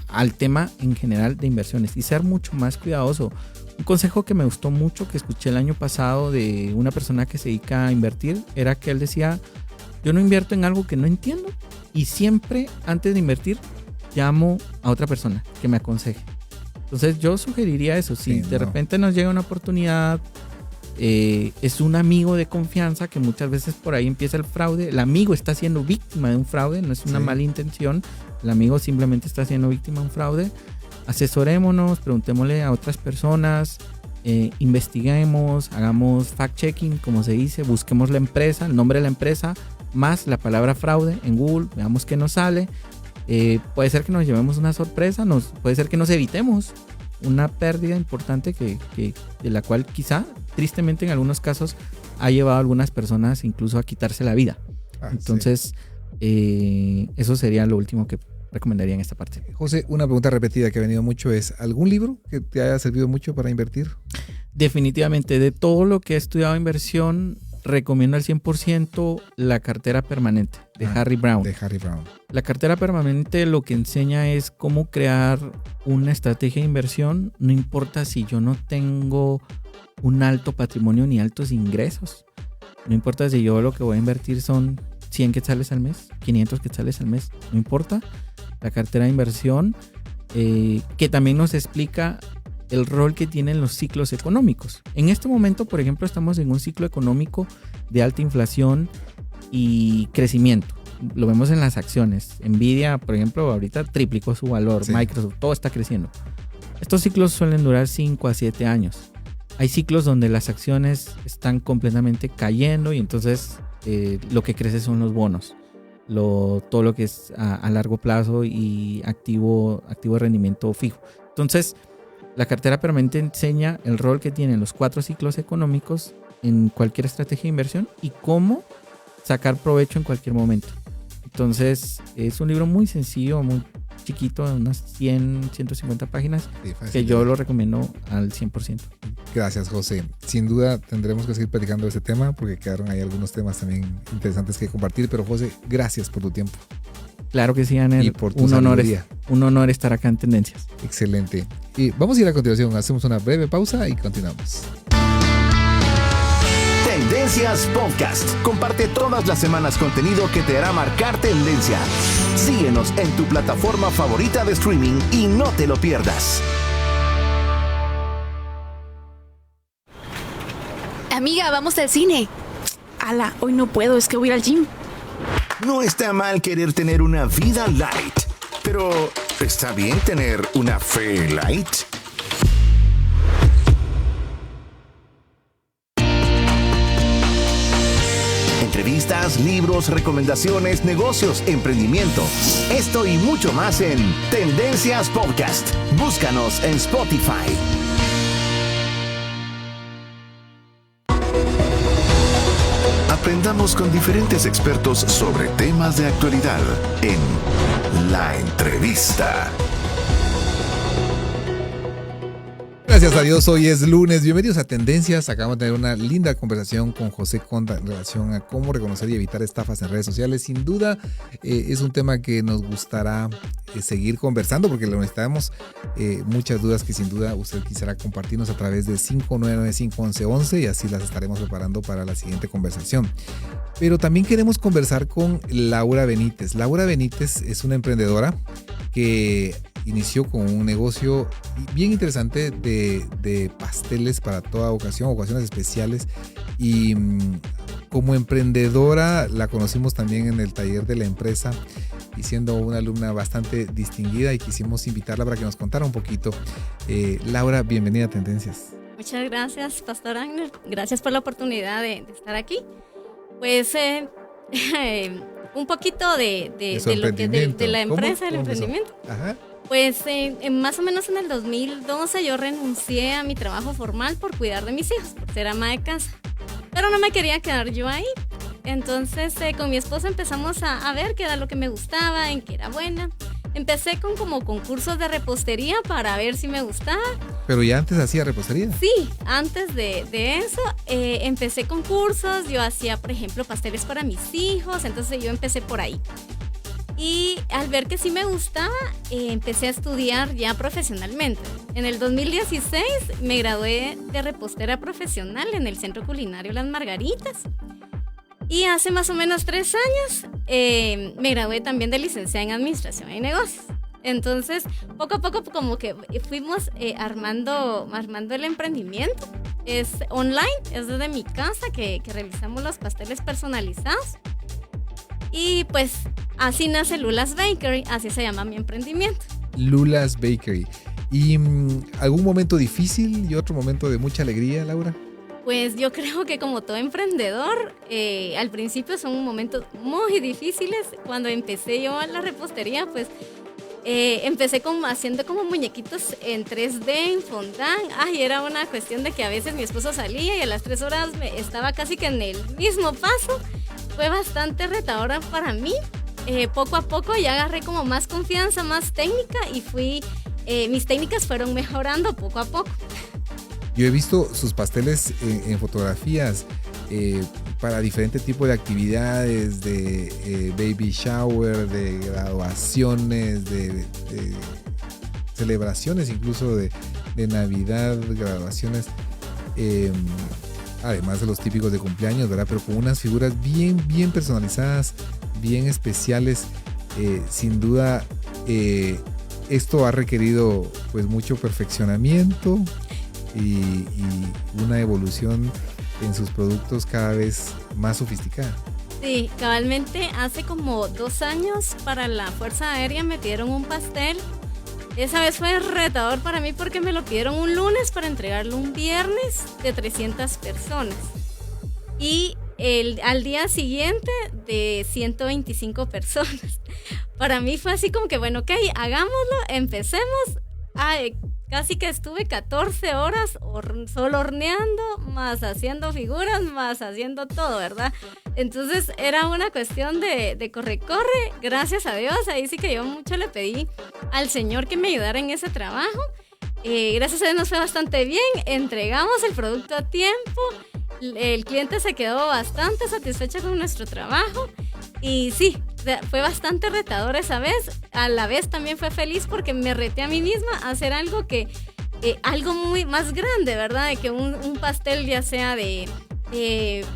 al tema en general de inversiones y ser mucho más cuidadoso. Un consejo que me gustó mucho, que escuché el año pasado de una persona que se dedica a invertir, era que él decía: yo no invierto en algo que no entiendo, y siempre antes de invertir llamo a otra persona que me aconseje. Entonces yo sugeriría eso. Si de repente nos llega una oportunidad, es un amigo de confianza, que muchas veces por ahí empieza el fraude. El amigo está siendo víctima de un fraude, no es una mala intención. El amigo simplemente está siendo víctima de un fraude. Asesorémonos, preguntémosle a otras personas, investiguemos, hagamos fact-checking, como se dice, busquemos la empresa, el nombre de la empresa, más la palabra fraude en Google, veamos qué nos sale. Puede ser que nos llevemos una sorpresa, puede ser que nos evitemos una pérdida importante de la cual quizá, tristemente en algunos casos, ha llevado a algunas personas incluso a quitarse la vida. Entonces, eso sería lo último que recomendaría en esta parte. José, una pregunta repetida que ha venido mucho es: ¿algún libro que te haya servido mucho para invertir? Definitivamente, de todo lo que he estudiado inversión, recomiendo al 100% La cartera permanente de Harry Brown. La cartera permanente lo que enseña es cómo crear una estrategia de inversión, no importa si yo no tengo un alto patrimonio ni altos ingresos. No importa si yo lo que voy a invertir son 100 quetzales al mes, 500 quetzales al mes, no importa. La cartera de inversión, que también nos explica el rol que tienen los ciclos económicos. En este momento, por ejemplo, estamos en un ciclo económico de alta inflación y crecimiento. Lo vemos en las acciones. Nvidia, por ejemplo, ahorita triplicó su valor. Microsoft, todo está creciendo. Estos ciclos suelen durar 5 a 7 años. Hay ciclos donde las acciones están completamente cayendo y entonces lo que crece son los bonos. Todo lo que es a largo plazo y activo de rendimiento fijo. Entonces, la cartera permanente enseña el rol que tienen los 4 ciclos económicos en cualquier estrategia de inversión y cómo sacar provecho en cualquier momento. Entonces, es un libro muy sencillo, muy chiquito, de unas 100, 150 páginas, que yo lo recomiendo al 100%. Gracias, José. Sin duda tendremos que seguir platicando de este tema porque quedaron ahí algunos temas también interesantes que compartir, pero José, gracias por tu tiempo. Claro que sí, Anel. Y por tu sabiduría. Un honor estar acá en Tendencias. Excelente. Y vamos a ir a continuación, hacemos una breve pausa y continuamos. Tendencias Podcast. Comparte todas las semanas contenido que te hará marcar tendencia. Síguenos en tu plataforma favorita de streaming y no te lo pierdas. Amiga, vamos al cine. Ala, hoy no puedo, es que voy a ir al gym. No está mal querer tener una vida light, pero ¿está bien tener una fe light? Entrevistas, libros, recomendaciones, negocios, emprendimiento. Esto y mucho más en Tendencias Podcast. Búscanos en Spotify. Aprendamos con diferentes expertos sobre temas de actualidad en La Entrevista. Gracias a Dios, hoy es lunes. Bienvenidos a Tendencias. Acabamos de tener una linda conversación con José Conda en relación a cómo reconocer y evitar estafas en redes sociales. Sin duda es un tema que nos gustará seguir conversando porque lo necesitamos. Muchas dudas que sin duda usted quisiera compartirnos a través de 599-511 y así las estaremos preparando para la siguiente conversación. Pero también queremos conversar con Laura Benítez. Laura Benítez es una emprendedora que inició con un negocio bien interesante de pasteles para toda ocasión, ocasiones especiales, y como emprendedora la conocimos también en el taller de la empresa y siendo una alumna bastante distinguida, y quisimos invitarla para que nos contara un poquito. Laura, bienvenida a Tendencias. Muchas gracias, Pastor Agner. Gracias por la oportunidad de estar aquí. Pues un poquito de lo que de la empresa, del emprendimiento. Ajá. Pues más o menos en el 2012 yo renuncié a mi trabajo formal por cuidar de mis hijos, por ser ama de casa. Pero no me quería quedar yo ahí. Entonces con mi esposo empezamos a ver qué era lo que me gustaba, en qué era buena. Empecé con como concursos de repostería para ver si me gustaba. ¿Pero ya antes hacía repostería? Sí, antes de eso empecé con cursos. Yo hacía, por ejemplo, pasteles para mis hijos, entonces yo empecé por ahí. Y al ver que sí me gustaba, empecé a estudiar ya profesionalmente. En el 2016 me gradué de repostera profesional en el Centro Culinario Las Margaritas. Y hace más o menos 3 años me gradué también de licenciada en Administración y Negocios. Entonces, poco a poco como que fuimos armando el emprendimiento. Es online, es desde mi casa que realizamos los pasteles personalizados. Y pues así nace Lula's Bakery, así se llama mi emprendimiento. Lula's Bakery. ¿Y algún momento difícil y otro momento de mucha alegría, Laura? Pues yo creo que como todo emprendedor, al principio son momentos muy difíciles. Cuando empecé yo en la repostería, pues empecé haciendo como muñequitos en 3D, en fondant. Ay, era una cuestión de que a veces mi esposo salía y a las 3 horas estaba casi que en el mismo paso. Fue bastante retadora para mí. Poco a poco ya agarré como más confianza, más técnica y mis técnicas fueron mejorando poco a poco. Yo he visto sus pasteles en fotografías para diferentes tipos de actividades, de baby shower, de graduaciones, de celebraciones incluso de Navidad, graduaciones, además de los típicos de cumpleaños, ¿verdad? Pero con unas figuras bien personalizadas, bien especiales. Sin duda, esto ha requerido pues mucho perfeccionamiento y una evolución en sus productos cada vez más sofisticada. Sí, cabalmente hace como 2 años para la Fuerza Aérea me pidieron un pastel. Esa vez fue retador para mí porque me lo pidieron un lunes para entregarlo un viernes de 300 personas. Y al día siguiente de 125 personas. Para mí fue así como que, bueno, ok, hagámoslo, empecemos. Casi que estuve 14 horas solo horneando, más haciendo figuras, más haciendo todo, ¿verdad? Entonces era una cuestión de corre. Gracias a Dios, ahí sí que yo mucho le pedí al Señor que me ayudara en ese trabajo. Gracias a Dios nos fue bastante bien, entregamos el producto a tiempo, el cliente se quedó bastante satisfecho con nuestro trabajo y sí, fue bastante retador esa vez. A la vez también fue feliz porque me reté a mí misma a hacer algo algo muy más grande, ¿verdad? De que un pastel ya sea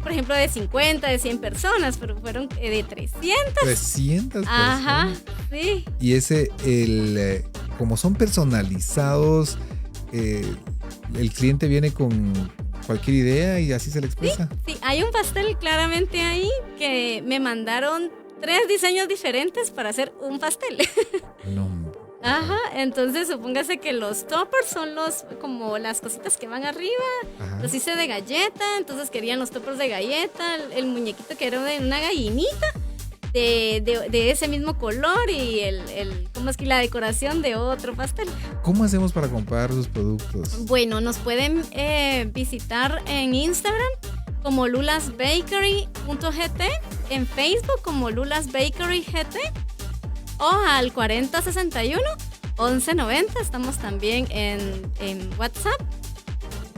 por ejemplo, de 50, de 100 personas, pero fueron de 300. 300 personas. Ajá, sí. Y como son personalizados, el cliente viene con cualquier idea y así se le expresa. Sí, hay un pastel claramente ahí que me mandaron 3 diseños diferentes para hacer un pastel. No. Ajá, entonces supóngase que los toppers son como las cositas que van arriba. Ajá. Los hice de galleta, entonces querían los toppers de galleta, el muñequito que era de una gallinita de ese mismo color y ¿cómo es que la decoración de otro pastel? ¿Cómo hacemos para comprar sus productos? Bueno, nos pueden visitar en Instagram como lulasbakery.gt, en Facebook como lulasbakerygt o al 4061-1190. Estamos también en WhatsApp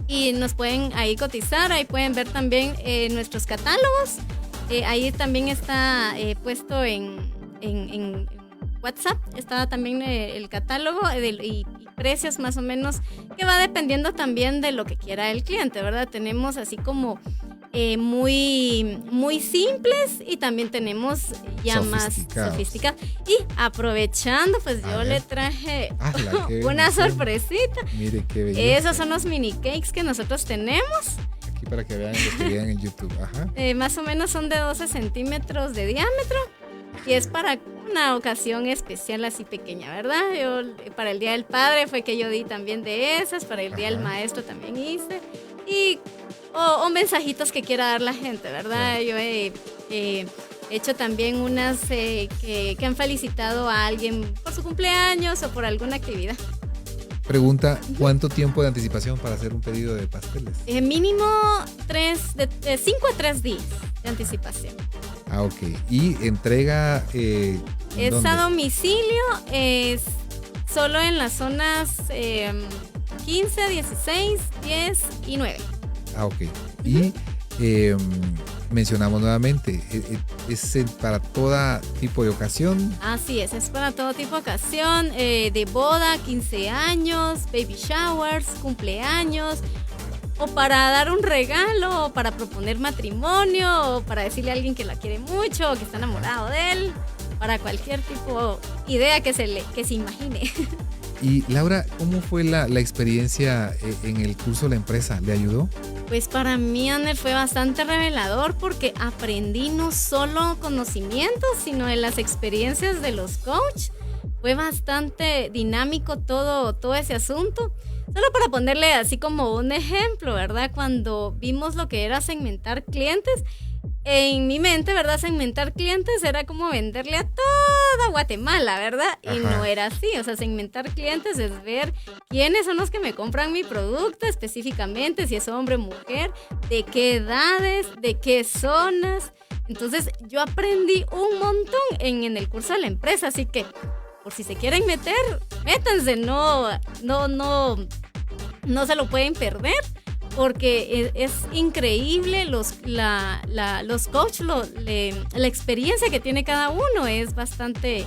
y nos pueden ahí cotizar, ahí pueden ver también nuestros catálogos. Ahí también está puesto en WhatsApp, está también el catálogo y precios más o menos, que va dependiendo también de lo que quiera el cliente, ¿verdad? Tenemos así como muy, muy simples y también tenemos ya más sofisticados. Y aprovechando, pues yo le traje una sorpresita. Mire qué belleza. Esos son los mini cakes que nosotros tenemos. Aquí para que vean lo que vean en YouTube. Ajá. Más o menos son de 12 centímetros de diámetro y es para una ocasión especial así pequeña, ¿verdad? Para el Día del Padre fue que yo di también de esas, para el Día del Maestro también hice o mensajitos que quiera dar la gente, ¿verdad? Yo he hecho también unas que han felicitado a alguien por su cumpleaños o por alguna actividad. Pregunta, ¿cuánto tiempo de anticipación para hacer un pedido de pasteles? Mínimo 5 a 3 días de anticipación. Ah, ok. ¿Y entrega es ¿dónde? A domicilio, es solo en las zonas 15, 16, 10 y 9. Ah, ok. Y mencionamos nuevamente, ¿es para todo tipo de ocasión? Así es para todo tipo de ocasión, de boda, 15 años, baby showers, cumpleaños, o para dar un regalo, o para proponer matrimonio, o para decirle a alguien que la quiere mucho, o que está enamorado de él, para cualquier tipo de idea que se imagine. Y Laura, ¿cómo fue la experiencia en el curso de la empresa? ¿Le ayudó? Pues para mí, Ander, fue bastante revelador porque aprendí no solo conocimientos, sino de las experiencias de los coaches. Fue bastante dinámico todo ese asunto. Solo para ponerle así como un ejemplo, ¿verdad? Cuando vimos lo que era segmentar clientes, en mi mente, ¿verdad? Segmentar clientes era como venderle a toda Guatemala, ¿verdad? Y no era así. O sea, segmentar clientes es ver quiénes son los que me compran mi producto específicamente, si es hombre o mujer, de qué edades, de qué zonas. Entonces, yo aprendí un montón en el curso de la empresa, así que por si se quieren meter, métanse, no se lo pueden perder. Porque es increíble los coaches, la experiencia que tiene cada uno es bastante,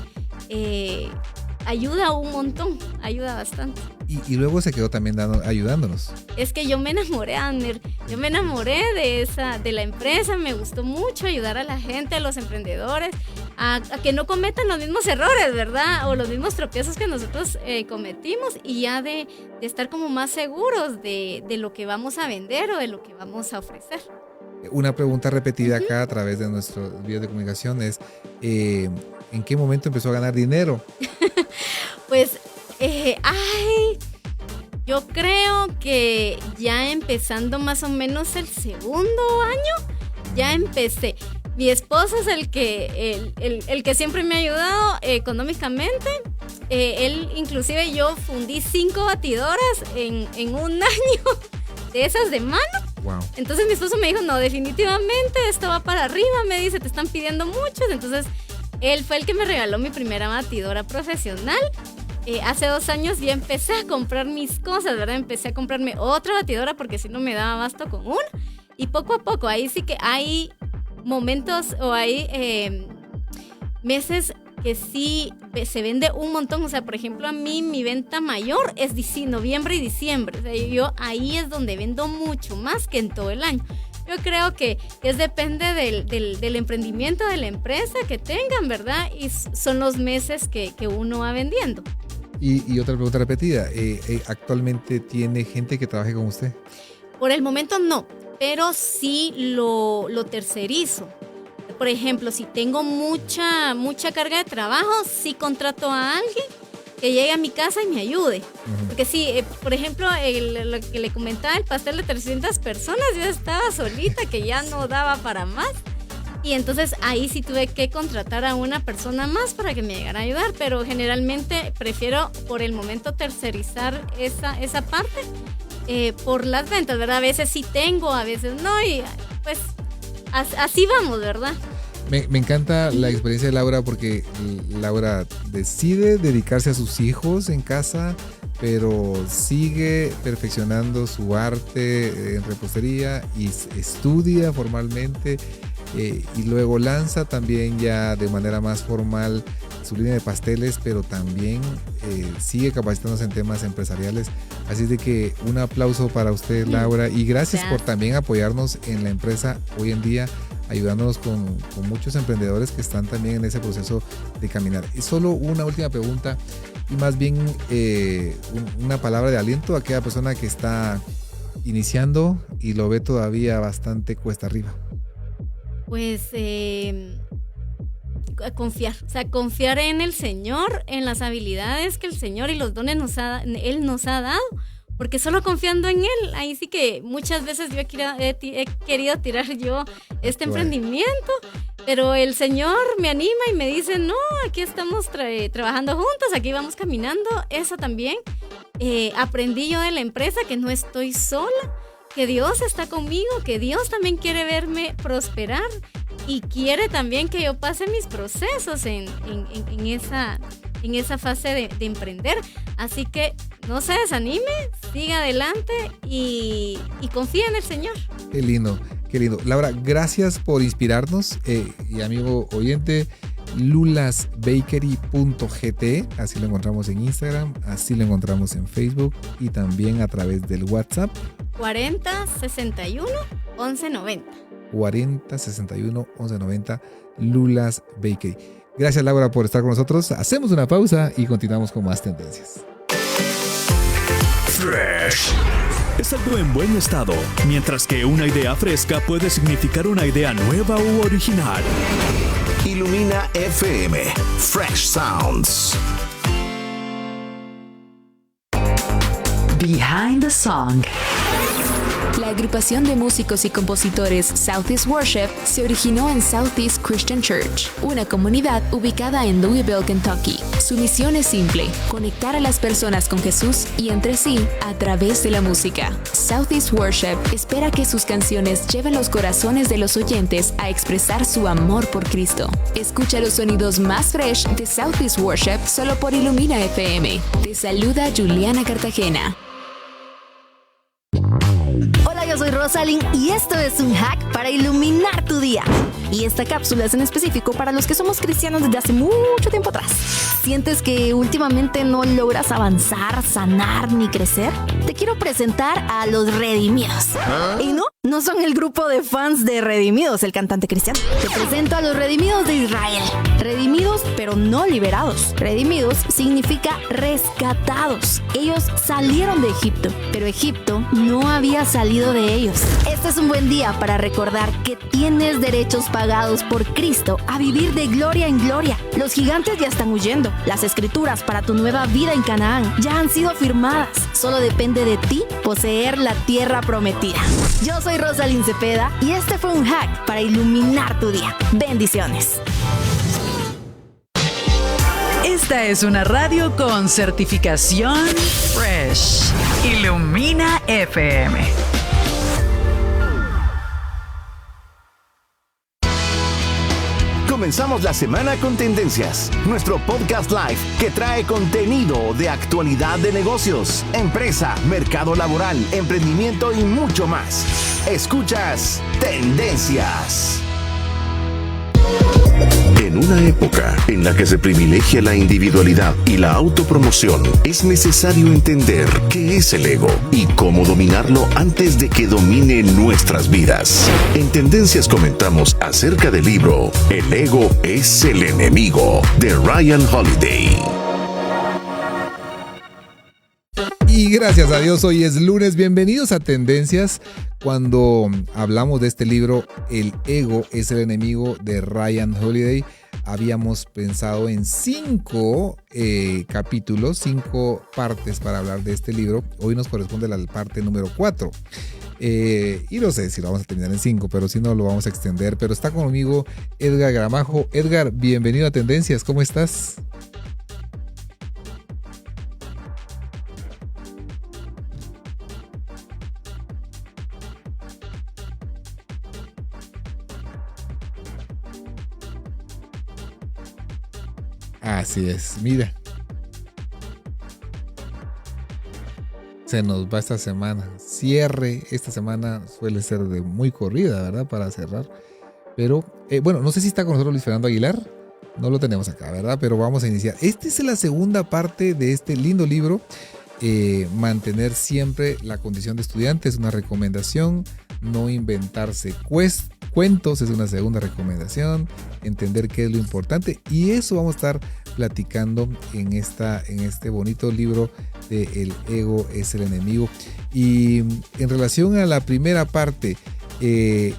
ayuda un montón, ayuda bastante. Y luego se quedó también ayudándonos. Es que yo me enamoré, Ander, de la empresa, me gustó mucho ayudar a la gente, a los emprendedores, a que no cometan los mismos errores, ¿verdad? O los mismos tropiezos que nosotros cometimos, y ya de estar como más seguros de lo que vamos a vender o de lo que vamos a ofrecer. Una pregunta repetida acá a través de nuestros vídeos de comunicación es, ¿en qué momento empezó a ganar dinero? Pues, yo creo que ya empezando más o menos el segundo año, ya empecé. Mi esposo es el que siempre me ha ayudado económicamente. Él, inclusive, yo fundí 5 batidoras en un año de esas de mano. Wow. Entonces mi esposo me dijo, no, definitivamente esto va para arriba, me dice, te están pidiendo muchos. Entonces él fue el que me regaló mi primera batidora profesional. Hace 2 años ya empecé a comprar mis cosas, ¿verdad? Empecé a comprarme otra batidora porque si no me daba abasto con una. Y poco a poco, ahí sí que hay momentos o hay meses que sí se vende un montón. O sea, por ejemplo, a mí mi venta mayor es noviembre y diciembre. O sea, yo ahí es donde vendo mucho más que en todo el año. Yo creo que depende del emprendimiento de la empresa que tengan, ¿verdad? Y son los meses que uno va vendiendo. Y otra pregunta repetida, ¿actualmente tiene gente que trabaje con usted? Por el momento no, pero sí lo tercerizo. Por ejemplo, si tengo mucha carga de trabajo, sí contrato a alguien que llegue a mi casa y me ayude. Uh-huh. Porque sí, por ejemplo, lo que le comentaba, el pastel de 300 personas, yo estaba solita, que ya no daba para más. Y entonces ahí sí tuve que contratar a una persona más para que me llegara a ayudar, pero generalmente prefiero por el momento tercerizar esa parte por las ventas, ¿verdad? A veces sí tengo, a veces no, y pues así vamos, ¿verdad? Me encanta la experiencia de Laura porque Laura decide dedicarse a sus hijos en casa, pero sigue perfeccionando su arte en repostería y estudia formalmente. Y luego lanza también ya de manera más formal su línea de pasteles, pero también sigue capacitándose en temas empresariales. Así de que un aplauso para usted, Laura, y gracias por también apoyarnos en la empresa hoy en día, ayudándonos con muchos emprendedores que están también en ese proceso de caminar. Y solo una última pregunta y más bien una palabra de aliento a aquella persona que está iniciando y lo ve todavía bastante cuesta arriba. Pues confiar en el Señor, en las habilidades que el Señor y los dones Él nos ha dado, porque solo confiando en Él, ahí sí que muchas veces yo he querido tirar yo este emprendimiento, pero el Señor me anima y me dice, no, aquí estamos trabajando juntos, aquí vamos caminando. Eso también aprendí yo de la empresa, que no estoy sola, que Dios está conmigo, que Dios también quiere verme prosperar y quiere también que yo pase mis procesos en esa fase de emprender. Así que no se desanime, siga adelante y confía en el Señor. Qué lindo. Qué lindo. Laura, gracias por inspirarnos. Y amigo oyente, lulasbakery.gt, así lo encontramos en Instagram, así lo encontramos en Facebook y también a través del WhatsApp. 40 61 11 90. 40 61 11 90, Lulas Bakery. Gracias, Laura, por estar con nosotros. Hacemos una pausa y continuamos con más tendencias. Fresh es algo en buen estado, mientras que una idea fresca puede significar una idea nueva u original. Ilumina FM, Fresh Sounds. Behind the Song. La agrupación de músicos y compositores Southeast Worship se originó en Southeast Christian Church, una comunidad ubicada en Louisville, Kentucky. Su misión es simple: conectar a las personas con Jesús y entre sí a través de la música. Southeast Worship espera que sus canciones lleven los corazones de los oyentes a expresar su amor por Cristo. Escucha los sonidos más fresh de Southeast Worship solo por Ilumina FM. Te saluda Juliana Cartagena. Hola, yo soy Rosalind y esto es un hack para iluminar tu día. Y esta cápsula es en específico para los que somos cristianos desde hace mucho tiempo atrás. ¿Sientes que últimamente no logras avanzar, sanar ni crecer? Te quiero presentar a los Redimidos. Y no son el grupo de fans de Redimidos, el cantante cristiano. Te presento a los Redimidos de Israel. Redimidos, pero no liberados. Redimidos significa rescatados. Ellos salieron de Egipto, pero Egipto no había salido de ellos. Este es un buen día para recordar que tienes derechos pagados por Cristo a vivir de gloria en gloria. Los gigantes ya están huyendo. Las escrituras para tu nueva vida en Canaán ya han sido firmadas. Solo depende de ti poseer la tierra prometida. Yo soy Rosalind Cepeda y este fue un hack para iluminar tu día. Bendiciones. Esta es una radio con certificación Fresh. Ilumina FM. Comenzamos la semana con Tendencias, nuestro podcast live que trae contenido de actualidad de negocios, empresa, mercado laboral, emprendimiento y mucho más. Escuchas Tendencias. En una época en la que se privilegia la individualidad y la autopromoción, es necesario entender qué es el ego y cómo dominarlo antes de que domine nuestras vidas. En Tendencias comentamos acerca del libro El ego es el enemigo, de Ryan Holiday. Y gracias a Dios, hoy es lunes. Bienvenidos a Tendencias. Cuando hablamos de este libro, El ego es el enemigo, de Ryan Holiday, habíamos pensado en 5 capítulos, 5 partes para hablar de este libro. Hoy nos corresponde la parte número 4. Y no sé si lo vamos a terminar en 5, pero si no lo vamos a extender. Pero está conmigo Edgar Gramajo. Edgar, bienvenido a Tendencias. ¿Cómo estás? Así es, mira. Se nos va esta semana. Cierre, esta semana suele ser de muy corrida, ¿verdad? Para cerrar. Pero, bueno, no sé si está con nosotros Luis Fernando Aguilar. No lo tenemos acá, ¿verdad? Pero vamos a iniciar. Esta es la segunda parte de este lindo libro. Mantener siempre la condición de estudiante es una recomendación. No inventarse cuentos es una segunda recomendación. Entender qué es lo importante. Y eso vamos a estar platicando en este bonito libro de El ego es el enemigo. Y en relación a la primera parte,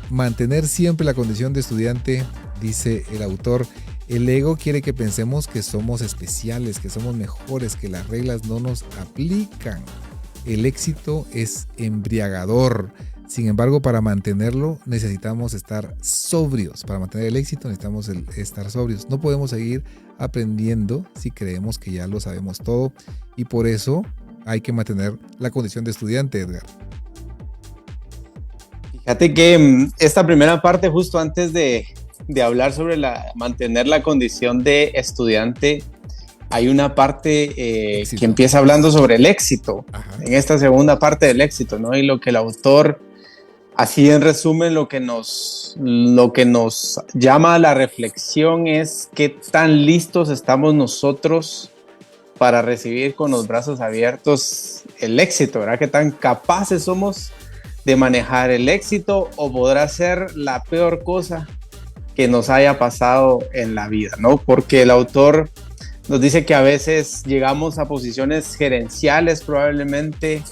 mantener siempre la condición de estudiante, dice el autor, el ego quiere que pensemos que somos especiales, que somos mejores, que las reglas no nos aplican. El éxito es embriagador. Sin embargo, para mantenerlo necesitamos estar sobrios. Para mantener el éxito necesitamos estar sobrios. No podemos seguir aprendiendo si creemos que ya lo sabemos todo. Y por eso hay que mantener la condición de estudiante, Edgar. Fíjate que esta primera parte, justo antes de hablar sobre mantener la condición de estudiante, hay una parte que empieza hablando sobre el éxito. Ajá. En esta segunda parte del éxito, ¿no? Y lo que el autor Así en resumen, lo que nos llama a la reflexión es qué tan listos estamos nosotros para recibir con los brazos abiertos el éxito, ¿verdad? Qué tan capaces somos de manejar el éxito, o podrá ser la peor cosa que nos haya pasado en la vida, ¿no? Porque el autor nos dice que a veces llegamos a posiciones gerenciales probablemente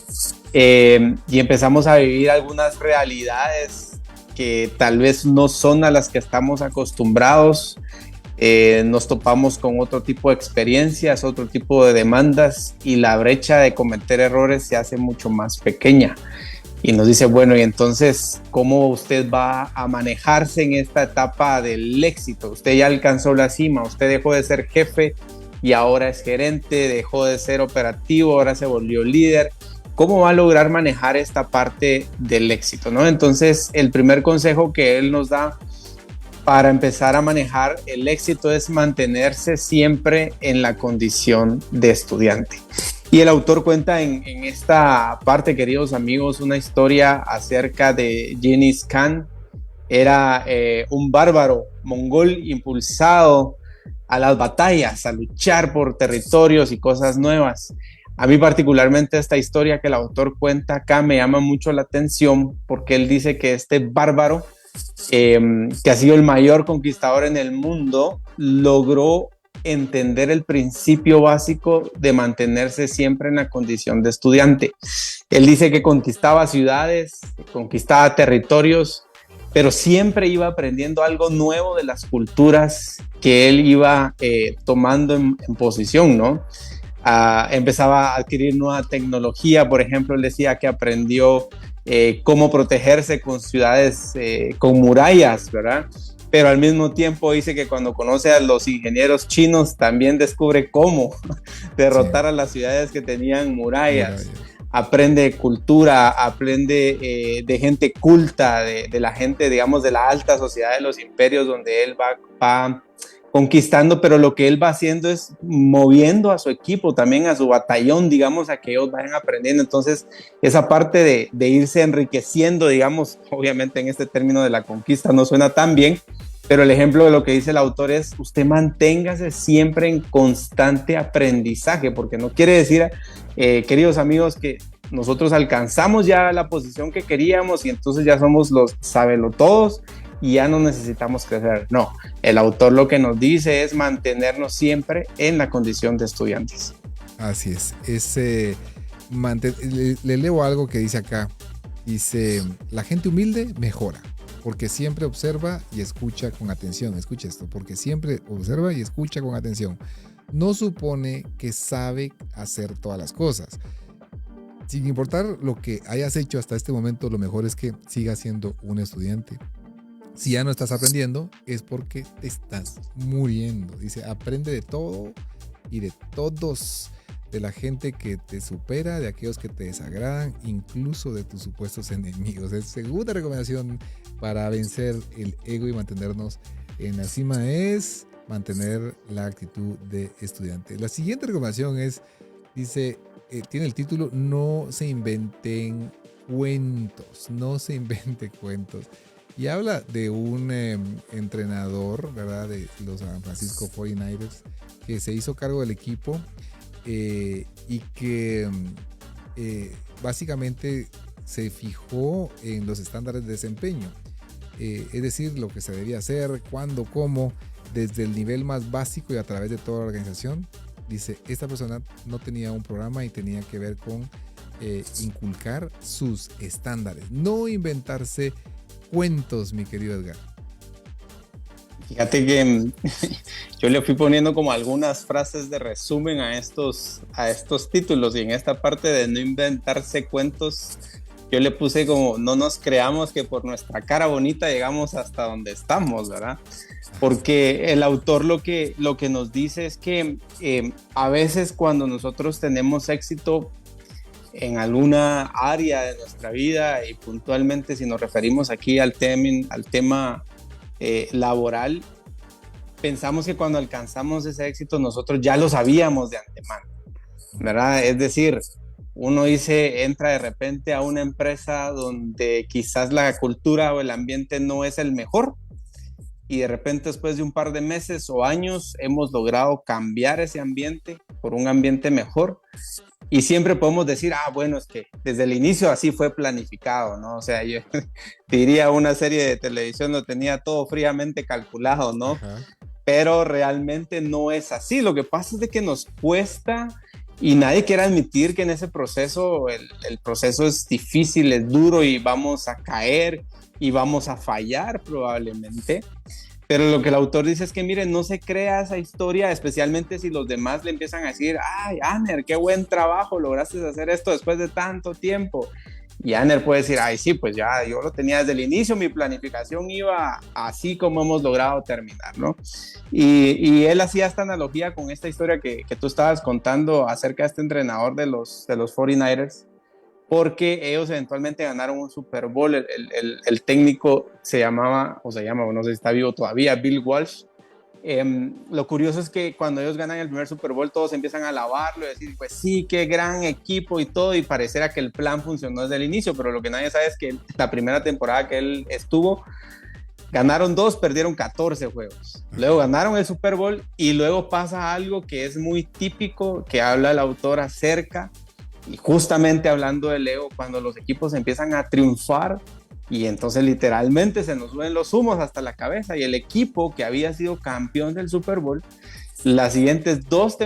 y empezamos a vivir algunas realidades que tal vez no son a las que estamos acostumbrados. Nos topamos con otro tipo de experiencias, otro tipo de demandas, y la brecha de cometer errores se hace mucho más pequeña. Y nos dice, bueno, y entonces, ¿cómo usted va a manejarse en esta etapa del éxito? Usted ya alcanzó la cima, usted dejó de ser jefe y ahora es gerente, dejó de ser operativo, ahora se volvió líder. ¿Cómo va a lograr manejar esta parte del éxito, ¿no? Entonces, el primer consejo que él nos da para empezar a manejar el éxito es mantenerse siempre en la condición de estudiante. Y el autor cuenta en esta parte, queridos amigos, una historia acerca de Genghis Khan. Era un bárbaro mongol impulsado a las batallas, a luchar por territorios y cosas nuevas. A mí particularmente esta historia que el autor cuenta acá me llama mucho la atención, porque él dice que este bárbaro, que ha sido el mayor conquistador en el mundo, logró entender el principio básico de mantenerse siempre en la condición de estudiante. Él dice que conquistaba ciudades, conquistaba territorios, pero siempre iba aprendiendo algo nuevo de las culturas que él iba tomando en posición, ¿no? Empezaba a adquirir nueva tecnología. Por ejemplo, él decía que aprendió cómo protegerse con ciudades con murallas, ¿verdad? Pero al mismo tiempo dice que cuando conoce a los ingenieros chinos también descubre cómo derrotar a las ciudades que tenían murallas. Aprende de cultura, aprende de gente culta, de la gente, digamos, de la alta sociedad de los imperios donde él va conquistando, pero lo que él va haciendo es moviendo a su equipo, también a su batallón, digamos, a que ellos vayan aprendiendo. Entonces, esa parte de irse enriqueciendo, digamos, obviamente en este término de la conquista no suena tan bien, pero el ejemplo de lo que dice el autor es: usted manténgase siempre en constante aprendizaje, porque no quiere decir, queridos amigos, que nosotros alcanzamos ya la posición que queríamos y entonces ya somos los sabelotodos y ya no necesitamos crecer. No, el autor lo que nos dice es mantenernos siempre en la condición de estudiantes. Así es. Le leo algo que dice acá. Dice: la gente humilde mejora porque siempre observa y escucha con atención. Escucha esto: porque siempre observa y escucha con atención. No supone que sabe hacer todas las cosas. Sin importar lo que hayas hecho hasta este momento, lo mejor es que sigas siendo un estudiante. Si ya no estás aprendiendo, es porque te estás muriendo. Dice: aprende de todo y de todos, de la gente que te supera, de aquellos que te desagradan, incluso de tus supuestos enemigos. Es segunda recomendación para vencer el ego y mantenernos en la cima, es mantener la actitud de estudiante. La siguiente recomendación es, dice, tiene el título: no se inventen cuentos, no se invente cuentos. Y habla de un entrenador, ¿verdad?, de los San Francisco 49ers, que se hizo cargo del equipo y que básicamente se fijó en los estándares de desempeño. Es decir, lo que se debía hacer, cuándo, cómo, desde el nivel más básico y a través de toda la organización. Dice, esta persona no tenía un programa y tenía que ver con inculcar sus estándares, no inventarse cuentos, mi querido Edgar. Fíjate que yo le fui poniendo como algunas frases de resumen a estos títulos, y en esta parte de no inventarse cuentos yo le puse como: no nos creamos que por nuestra cara bonita llegamos hasta donde estamos, ¿verdad? Porque el autor lo que nos dice es que a veces cuando nosotros tenemos éxito en alguna área de nuestra vida, y puntualmente si nos referimos aquí al tema laboral, pensamos que cuando alcanzamos ese éxito nosotros ya lo sabíamos de antemano, ¿verdad? Es decir, Uno entra de repente a una empresa donde quizás la cultura o el ambiente no es el mejor, y de repente después de un par de meses o años hemos logrado cambiar ese ambiente por un ambiente mejor, y siempre podemos decir, bueno, es que desde el inicio así fue planificado, ¿no? O sea, yo diría una serie de televisión lo tenía todo fríamente calculado, ¿no? Ajá. Pero realmente no es así. Lo que pasa es de que nos cuesta, y nadie quiere admitir que en ese proceso, el proceso es difícil, es duro, y vamos a caer y vamos a fallar probablemente. Pero lo que el autor dice es que, miren, no se crea esa historia, especialmente si los demás le empiezan a decir, ay, Aner, qué buen trabajo, lograste hacer esto después de tanto tiempo. Y Aner puede decir, ay, sí, pues ya, yo lo tenía desde el inicio, mi planificación iba así como hemos logrado terminar, ¿no? Y él hacía esta analogía con esta historia que tú estabas contando acerca de este entrenador de los 49ers, porque ellos eventualmente ganaron un Super Bowl. El técnico se llama, no sé si está vivo todavía, Bill Walsh. Lo curioso es que cuando ellos ganan el primer Super Bowl, todos empiezan a alabarlo y decir, pues sí, qué gran equipo y todo, y pareciera que el plan funcionó desde el inicio, pero lo que nadie sabe es que la primera temporada que él estuvo, ganaron 2, perdieron 14 juegos. Luego ganaron el Super Bowl, y luego pasa algo que es muy típico, que habla el autor acerca, y justamente hablando del ego, cuando los equipos empiezan a triunfar, y entonces literalmente se nos suben los humos hasta la cabeza, y el equipo que había sido campeón del Super Bowl, las siguientes 3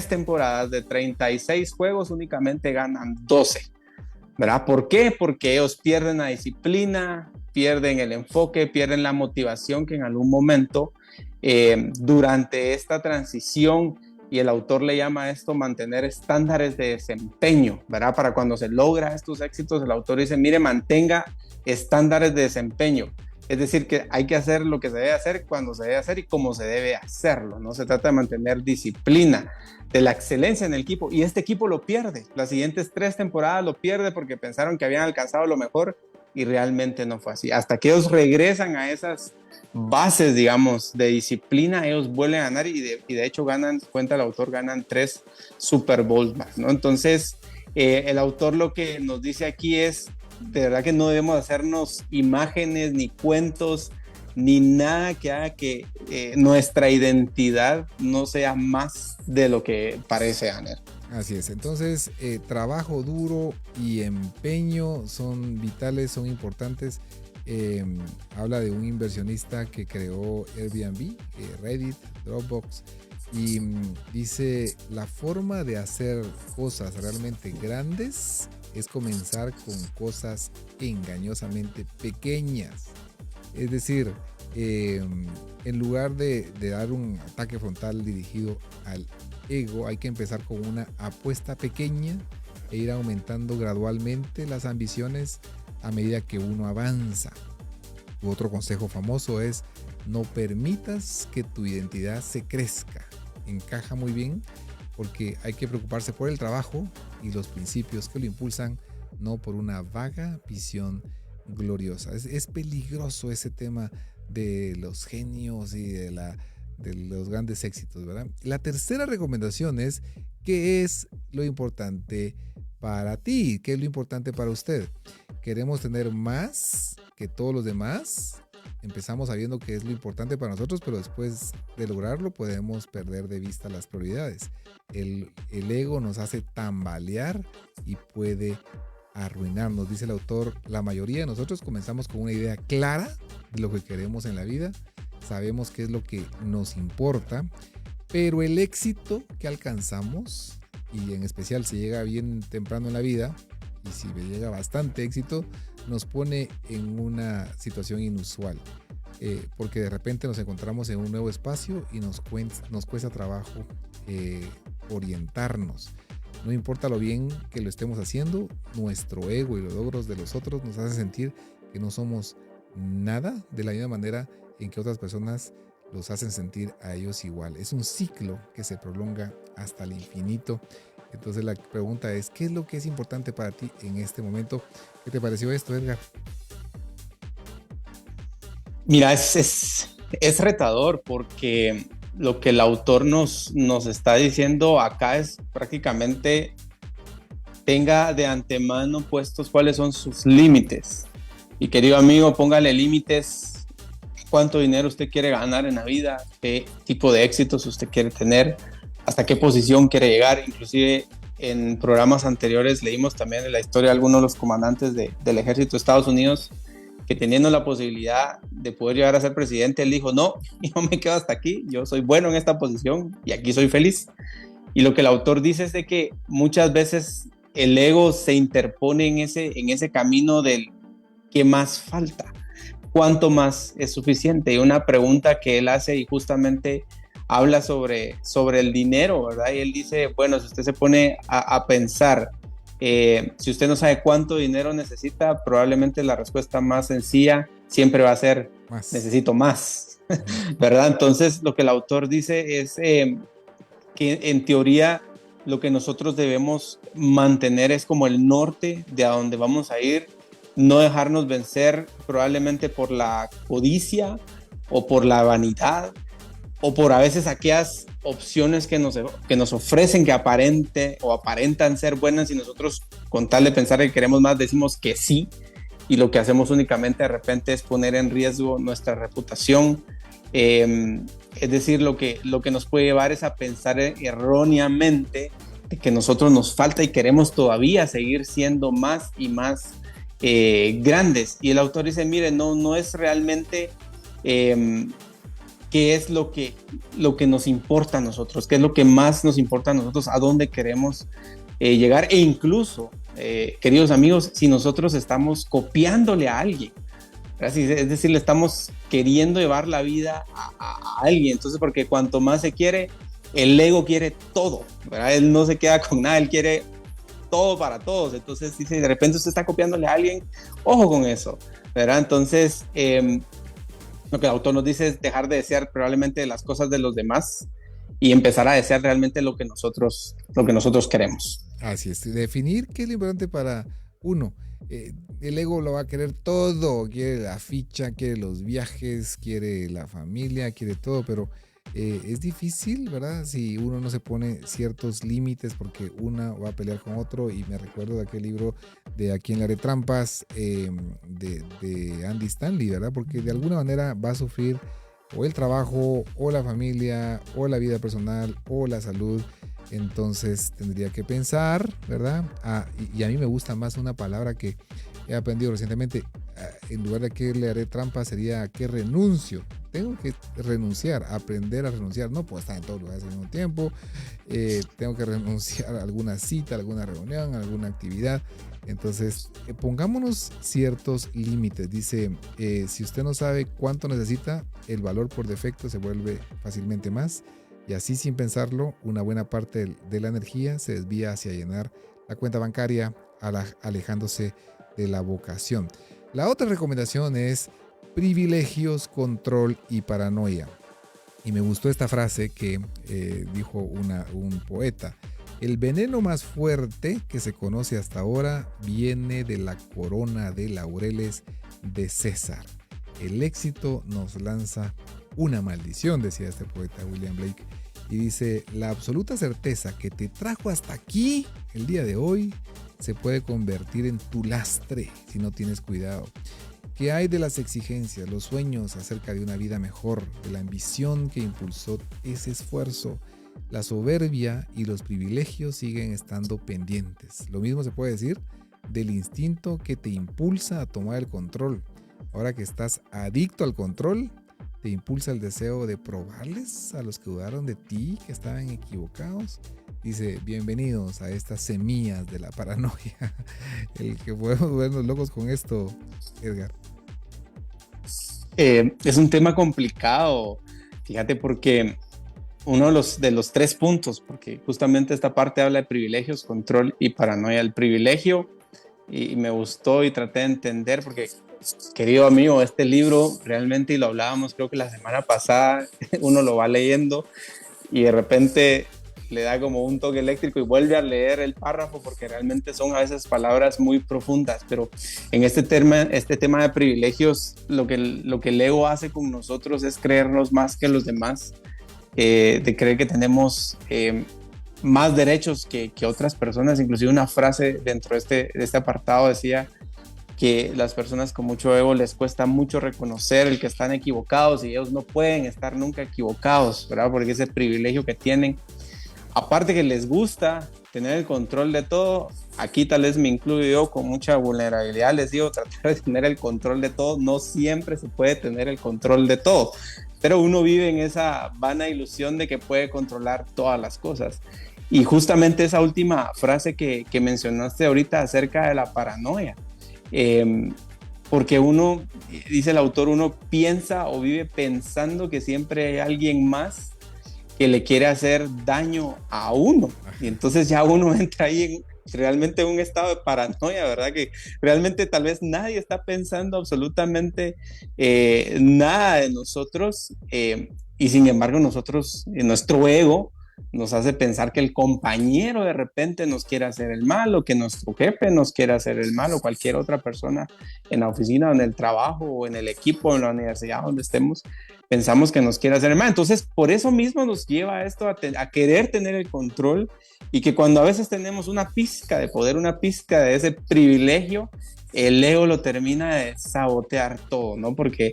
temporadas de 36 juegos únicamente ganan 12, ¿verdad? ¿Por qué? Porque ellos pierden la disciplina, pierden el enfoque, pierden la motivación que en algún momento durante esta transición, y el autor le llama a esto mantener estándares de desempeño, ¿verdad? Para cuando se logra estos éxitos, el autor dice, mire, mantenga estándares de desempeño. Es decir, que hay que hacer lo que se debe hacer, cuando se debe hacer y cómo se debe hacerlo, ¿no? Se trata de mantener disciplina, de la excelencia en el equipo, y este equipo lo pierde. Las siguientes 3 temporadas lo pierde porque pensaron que habían alcanzado lo mejor, y realmente no fue así. Hasta que ellos regresan a esas bases, digamos, de disciplina, ellos vuelven a ganar, y de hecho ganan, cuenta el autor, ganan 3 Super Bowls más, ¿no? Entonces, el autor lo que nos dice aquí es, de verdad que no debemos hacernos imágenes, ni cuentos, ni nada que haga que nuestra identidad no sea más de lo que parece, Aner. Así es, entonces trabajo duro y empeño son vitales, son importantes. Habla de un inversionista que creó Airbnb, Reddit, Dropbox, y dice, la forma de hacer cosas realmente grandes es comenzar con cosas engañosamente pequeñas. Es decir, en lugar de dar un ataque frontal dirigido al ego, hay que empezar con una apuesta pequeña e ir aumentando gradualmente las ambiciones a medida que uno avanza. Otro consejo famoso es: no permitas que tu identidad se crezca. Encaja muy bien, porque hay que preocuparse por el trabajo y los principios que lo impulsan, no por una vaga visión gloriosa. Es peligroso ese tema de los genios y de los grandes éxitos, ¿verdad? La tercera recomendación es: ¿qué es lo importante para ti? ¿Qué es lo importante para usted? ¿Queremos tener más que todos los demás? Empezamos sabiendo qué es lo importante para nosotros, pero después de lograrlo podemos perder de vista las prioridades. El ego nos hace tambalear y puede arruinarnos. Dice el autor, la mayoría de nosotros comenzamos con una idea clara de lo que queremos en la vida. Sabemos qué es lo que nos importa, pero el éxito que alcanzamos, y en especial si llega bien temprano en la vida, y si llega bastante éxito, nos pone en una situación inusual, porque de repente nos encontramos en un nuevo espacio y nos cuesta trabajo orientarnos. No importa lo bien que lo estemos haciendo, nuestro ego y los logros de los otros nos hacen sentir que no somos nada, de la misma manera en que otras personas los hacen sentir a ellos igual. Es un ciclo que se prolonga hasta el infinito. Entonces la pregunta es, ¿qué es lo que es importante para ti en este momento? ¿Qué te pareció esto, Edgar? Mira, es retador, porque lo que el autor nos está diciendo acá es prácticamente tenga de antemano puestos cuáles son sus límites. Y querido amigo, póngale límites. ¿Cuánto dinero usted quiere ganar en la vida? ¿Qué tipo de éxitos usted quiere tener? ¿Hasta qué posición quiere llegar? Inclusive en programas anteriores leímos también de la historia de algunos de los comandantes del ejército de Estados Unidos que teniendo la posibilidad de poder llegar a ser presidente, él dijo, no, yo me quedo hasta aquí, yo soy bueno en esta posición y aquí soy feliz. Y lo que el autor dice es de que muchas veces el ego se interpone en ese camino del ¿qué más falta? ¿Cuánto más es suficiente? Y una pregunta que él hace y justamente habla sobre el dinero, ¿verdad? Y él dice, bueno, si usted se pone a pensar, si usted no sabe cuánto dinero necesita, probablemente la respuesta más sencilla siempre va a ser, necesito más, ¿verdad? Entonces, lo que el autor dice es que en teoría lo que nosotros debemos mantener es como el norte de a dónde vamos a ir, no dejarnos vencer probablemente por la codicia o por la vanidad o por a veces aquellas opciones que nos ofrecen que aparentan ser buenas y nosotros con tal de pensar que queremos más decimos que sí y lo que hacemos únicamente de repente es poner en riesgo nuestra reputación. Es decir, lo que nos puede llevar es a pensar erróneamente de que nosotros nos falta y queremos todavía seguir siendo más y más grandes. Y el autor dice, mire, no es realmente qué es lo que nos importa a nosotros, qué es lo que más nos importa a nosotros, a dónde queremos llegar, e incluso, queridos amigos, si nosotros estamos copiándole a alguien, ¿verdad? Es decir, le estamos queriendo llevar la vida a alguien, entonces porque cuanto más se quiere, el ego quiere todo, ¿verdad? Él no se queda con nada, él quiere todo para todos, entonces si de repente usted está copiándole a alguien, ojo con eso, ¿verdad? Entonces, lo que el autor nos dice es dejar de desear probablemente las cosas de los demás y empezar a desear realmente lo que nosotros queremos. Así es, definir qué es lo importante para uno. El ego lo va a querer todo, quiere la ficha, quiere los viajes, quiere la familia, quiere todo, pero es difícil, ¿verdad? Si uno no se pone ciertos límites porque una va a pelear con otro. Y me recuerdo de aquel libro de A quién le haré trampas de Andy Stanley, ¿verdad? Porque de alguna manera va a sufrir o el trabajo o la familia o la vida personal o la salud. Entonces tendría que pensar, ¿verdad? Y a mí me gusta más una palabra que he aprendido recientemente. En lugar de que le haré trampa sería que renuncio. Tengo que renunciar, aprender a renunciar. No puedo estar en todos lugares al mismo tiempo. Tengo que renunciar a alguna cita, a alguna reunión, a alguna actividad. Entonces, pongámonos ciertos límites. Dice, si usted no sabe cuánto necesita, el valor por defecto se vuelve fácilmente más. Y así, sin pensarlo, una buena parte de la energía se desvía hacia llenar la cuenta bancaria, alejándose de la vocación. La otra recomendación es privilegios, control y paranoia. Y me gustó esta frase que dijo un poeta. El veneno más fuerte que se conoce hasta ahora viene de la corona de laureles de César. El éxito nos lanza una maldición, decía este poeta William Blake. Y dice, la absoluta certeza que te trajo hasta aquí el día de hoy se puede convertir en tu lastre si no tienes cuidado. ¿Qué hay de las exigencias, los sueños acerca de una vida mejor, de la ambición que impulsó ese esfuerzo? La soberbia y los privilegios siguen estando pendientes. Lo mismo se puede decir del instinto que te impulsa a tomar el control. Ahora que estás adicto al control, te impulsa el deseo de probarles a los que dudaron de ti, que estaban equivocados. Dice, bienvenidos a estas semillas de la paranoia. El que podemos vernos locos con esto, Edgar. Es un tema complicado, fíjate, porque uno de los 3 puntos, porque justamente esta parte habla de privilegios, control y paranoia. El privilegio, y me gustó y traté de entender, porque querido amigo, este libro realmente, y lo hablábamos creo que la semana pasada, uno lo va leyendo y de repente le da como un toque eléctrico y vuelve a leer el párrafo porque realmente son a veces palabras muy profundas, pero en este tema de privilegios, lo que el ego hace con nosotros es creernos más que los demás, de creer que tenemos más derechos que otras personas. Inclusive una frase dentro de este apartado decía que las personas con mucho ego les cuesta mucho reconocer el que están equivocados, y ellos no pueden estar nunca equivocados, ¿verdad? Porque ese privilegio que tienen, aparte que les gusta tener el control de todo, aquí tal vez me incluyo yo con mucha vulnerabilidad, les digo, tratar de tener el control de todo, no siempre se puede tener el control de todo, pero uno vive en esa vana ilusión de que puede controlar todas las cosas. Y justamente esa última frase que mencionaste ahorita acerca de la paranoia, porque uno, dice el autor, uno piensa o vive pensando que siempre hay alguien más que le quiere hacer daño a uno, y entonces ya uno entra ahí realmente en un estado de paranoia, ¿verdad? Que realmente tal vez nadie está pensando absolutamente nada de nosotros, y sin embargo nosotros, nuestro ego nos hace pensar que el compañero de repente nos quiere hacer el mal, o que nuestro jefe nos quiere hacer el mal, o cualquier otra persona en la oficina, o en el trabajo, o en el equipo, o en la universidad donde estemos, pensamos que nos quiere hacer el mal. Entonces, por eso mismo nos lleva a esto, a querer tener el control, y que cuando a veces tenemos una pizca de poder, una pizca de ese privilegio, el ego lo termina de sabotear todo, ¿no? Porque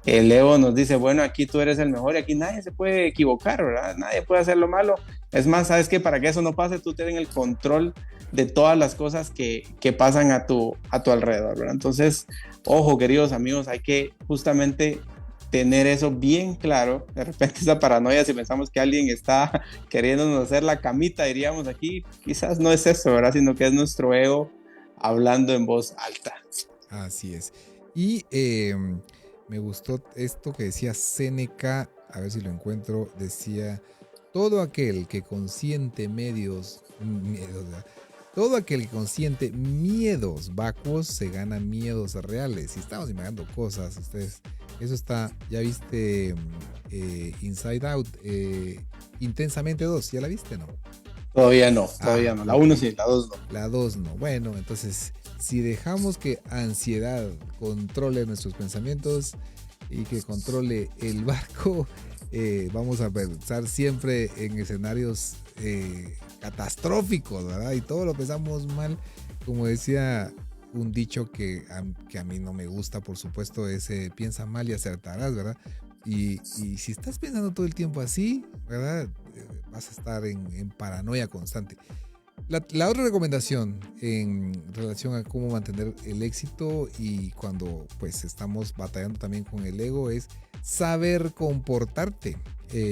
el ego nos dice, bueno, aquí tú eres el mejor y aquí nadie se puede equivocar, ¿verdad? Nadie puede hacer lo malo. Es más, ¿sabes qué? Para que eso no pase, tú tienes el control de todas las cosas que pasan a tu alrededor, ¿verdad? Entonces, ojo, queridos amigos, hay que justamente tener eso bien claro. De repente esa paranoia, si pensamos que alguien está queriéndonos hacer la camita, diríamos aquí, quizás no es eso, ¿verdad? Sino que es nuestro ego hablando en voz alta. Así es. Y me gustó esto que decía Séneca, a ver si lo encuentro, decía, todo aquel que consiente todo aquel que consiente miedos vacuos se gana miedos reales. Si estamos imaginando cosas, ustedes, eso está, ya viste Inside Out, Intensamente 2, ¿ya la viste, no? Todavía no, no. La 1 sí, la 2 no. La 2 no. Bueno, entonces, si dejamos que ansiedad controle nuestros pensamientos y que controle el barco, vamos a pensar siempre en escenarios catastróficos, ¿verdad? Y todo lo pensamos mal. Como decía un dicho que a mí no me gusta, por supuesto, es piensa mal y acertarás, ¿verdad? Y si estás pensando todo el tiempo así, ¿verdad? Vas a estar en paranoia constante. La otra recomendación en relación a cómo mantener el éxito y cuando pues estamos batallando también con el ego es saber comportarte.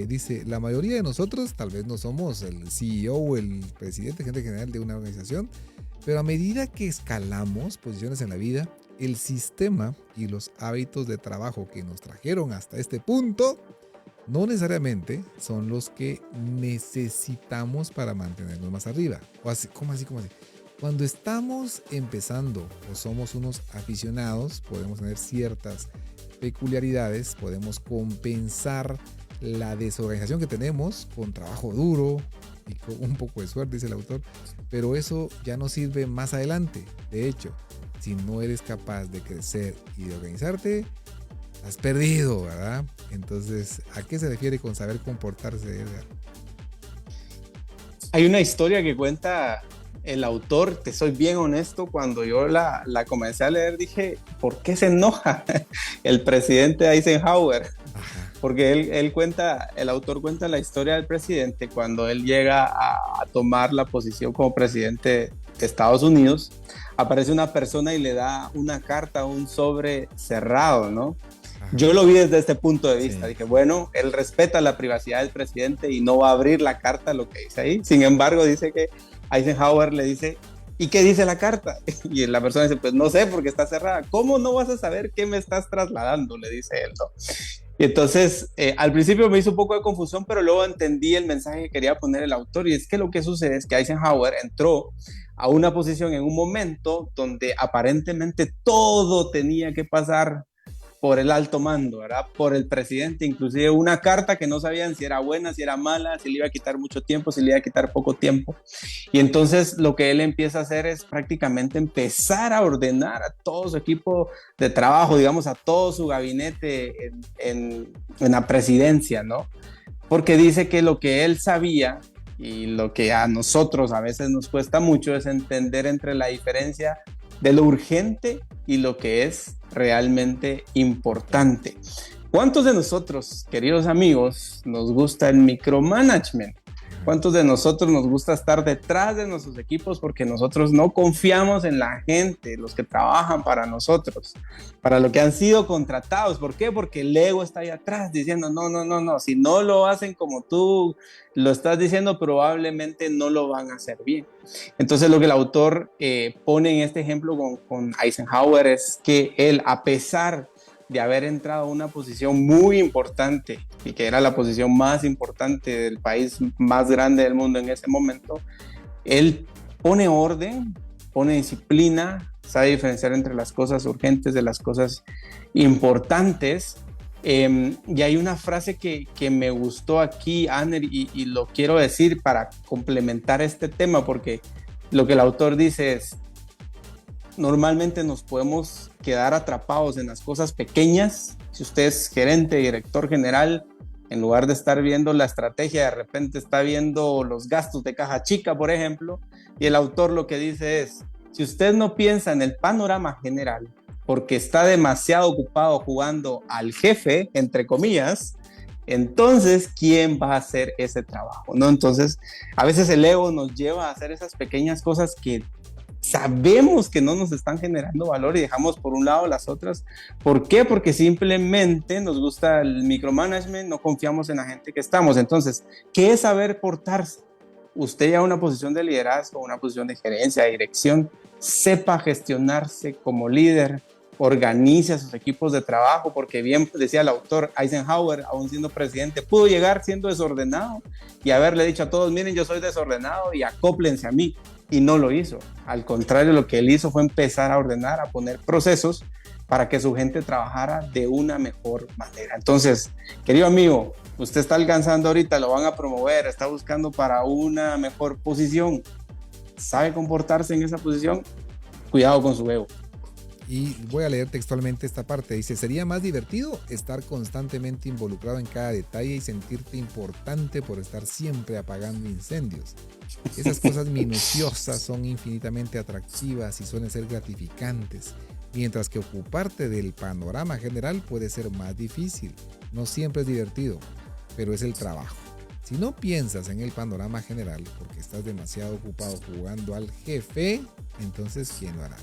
Dice, la mayoría de nosotros tal vez no somos el CEO o el presidente, gente general de una organización, pero a medida que escalamos posiciones en la vida, el sistema y los hábitos de trabajo que nos trajeron hasta este punto no necesariamente son los que necesitamos para mantenernos más arriba. ¿Cómo así? Cuando estamos empezando o somos unos aficionados, podemos tener ciertas peculiaridades, podemos compensar la desorganización que tenemos con trabajo duro y con un poco de suerte, dice el autor, pero eso ya no sirve más adelante. De hecho, si no eres capaz de crecer y de organizarte, has perdido, ¿verdad? Entonces, ¿a qué se refiere con saber comportarse, Edgar? Hay una historia que cuenta el autor, te soy bien honesto, cuando yo la comencé a leer dije, ¿por qué se enoja el presidente Eisenhower? Ajá. Porque el autor cuenta la historia del presidente cuando él llega a tomar la posición como presidente de Estados Unidos. Aparece una persona y le da una carta, un sobre cerrado, ¿no? Yo lo vi desde este punto de vista. Sí. Dije, bueno, él respeta la privacidad del presidente y no va a abrir la carta, lo que dice ahí. Sin embargo, dice que Eisenhower le dice, ¿y qué dice la carta? Y la persona dice, pues no sé, porque está cerrada. ¿Cómo no vas a saber qué me estás trasladando? Le dice él, ¿no? Y entonces, al principio me hizo un poco de confusión, pero luego entendí el mensaje que quería poner el autor. Y es que lo que sucede es que Eisenhower entró a una posición en un momento donde aparentemente todo tenía que pasar por el alto mando, ¿verdad? Por el presidente, inclusive una carta que no sabían si era buena, si era mala, si le iba a quitar mucho tiempo, si le iba a quitar poco tiempo. Y entonces lo que él empieza a hacer es prácticamente empezar a ordenar a todo su equipo de trabajo, digamos, a todo su gabinete en la presidencia, ¿no? Porque dice que lo que él sabía y lo que a nosotros a veces nos cuesta mucho es entender entre la diferencia de lo urgente y lo que es realmente importante. ¿Cuántos de nosotros, queridos amigos, nos gusta el micromanagement? ¿Cuántos de nosotros nos gusta estar detrás de nuestros equipos porque nosotros no confiamos en la gente, los que trabajan para nosotros, para lo que han sido contratados? ¿Por qué? Porque el ego está ahí atrás diciendo, no, si no lo hacen como tú lo estás diciendo, probablemente no lo van a hacer bien. Entonces lo que el autor pone en este ejemplo con Eisenhower es que él, a pesar de haber entrado a una posición muy importante y que era la posición más importante del país más grande del mundo en ese momento, él pone orden, pone disciplina, sabe diferenciar entre las cosas urgentes de las cosas importantes. Y hay una frase que me gustó aquí, Aner, y lo quiero decir para complementar este tema, porque lo que el autor dice es: normalmente nos podemos quedar atrapados en las cosas pequeñas. Si usted es gerente, director general, en lugar de estar viendo la estrategia, de repente está viendo los gastos de caja chica, por ejemplo. Y el autor lo que dice es: si usted no piensa en el panorama general, porque está demasiado ocupado jugando al jefe, entre comillas, entonces, ¿quién va a hacer ese trabajo? ¿No? Entonces, a veces el ego nos lleva a hacer esas pequeñas cosas que sabemos que no nos están generando valor y dejamos por un lado las otras. ¿Por qué? Porque simplemente nos gusta el micromanagement, no confiamos en la gente que estamos. Entonces, ¿qué es saber portarse? Usted ya en una posición de liderazgo, una posición de gerencia, de dirección, sepa gestionarse como líder, organice a sus equipos de trabajo, porque bien decía el autor, Eisenhower, aún siendo presidente, pudo llegar siendo desordenado y haberle dicho a todos: miren, yo soy desordenado y acóplense a mí. Y no lo hizo. Al contrario, lo que él hizo fue empezar a ordenar, a poner procesos para que su gente trabajara de una mejor manera. Entonces, querido amigo, usted está alcanzando ahorita, lo van a promover, está buscando para una mejor posición. ¿Sabe comportarse en esa posición? Cuidado con su ego. Y voy a leer textualmente esta parte. Dice: sería más divertido estar constantemente involucrado en cada detalle y sentirte importante por estar siempre apagando incendios. Esas cosas minuciosas son infinitamente atractivas y suelen ser gratificantes, mientras que ocuparte del panorama general puede ser más difícil. No siempre es divertido, pero es el trabajo. Si no piensas en el panorama general porque estás demasiado ocupado jugando al jefe, entonces ¿quién lo hará?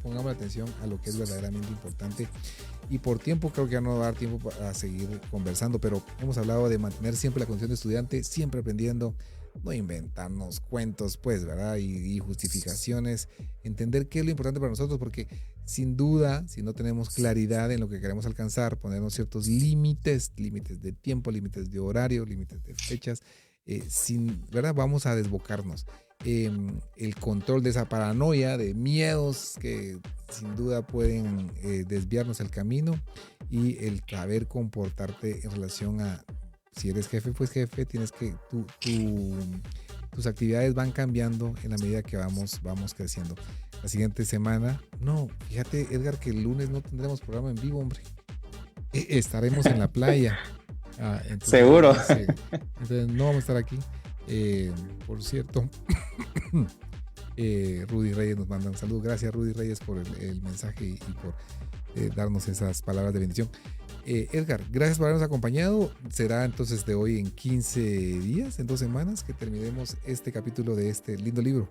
Pongamos atención a lo que es verdaderamente importante. Y por tiempo creo que ya no va a dar tiempo para seguir conversando, pero hemos hablado de mantener siempre la condición de estudiante, siempre aprendiendo, no inventarnos cuentos, pues, ¿verdad? Y justificaciones, entender qué es lo importante para nosotros, porque sin duda, si no tenemos claridad en lo que queremos alcanzar, ponernos ciertos límites de tiempo, límites de horario, límites de fechas, ¿verdad? Vamos a desbocarnos. El control de esa paranoia, de miedos que sin duda pueden desviarnos el camino, y el saber comportarte en relación a, si eres jefe, pues jefe, tienes que tus actividades van cambiando en la medida que vamos creciendo. La siguiente semana, no, fíjate, Edgar, que el lunes no tendremos programa en vivo, hombre. Estaremos en la playa. Entonces, seguro. Entonces no vamos a estar aquí. Por cierto, Rudy Reyes nos manda un saludo. Gracias, Rudy Reyes, por el mensaje y por darnos esas palabras de bendición. Edgar, gracias por habernos acompañado. Será entonces de hoy en 15 días, en 2 semanas, que terminemos este capítulo de este lindo libro.